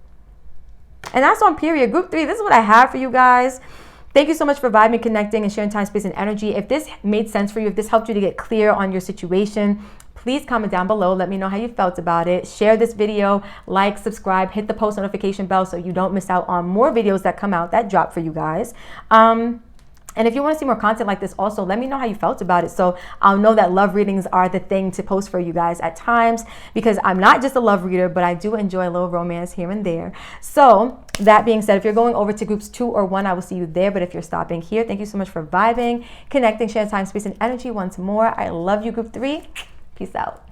And that's on period. Group 3, this is what I have for you guys. Thank you so much for vibing, connecting, and sharing time, space, and energy. If this made sense for you, if this helped you to get clear on your situation, please comment down below. Let me know how you felt about it. Share this video, like, subscribe, hit the post notification bell so you don't miss out on more videos that come out, that drop for you guys. And And if you want to see more content like this also, let me know how you felt about it, so I'll know that love readings are the thing to post for you guys at times, because I'm not just a love reader, but I do enjoy a little romance here and there. So that being said, if you're going over to groups 2 or 1, I will see you there. But if you're stopping here, thank you so much for vibing, connecting, share time, space, and energy once more. I love you, group 3. Peace out.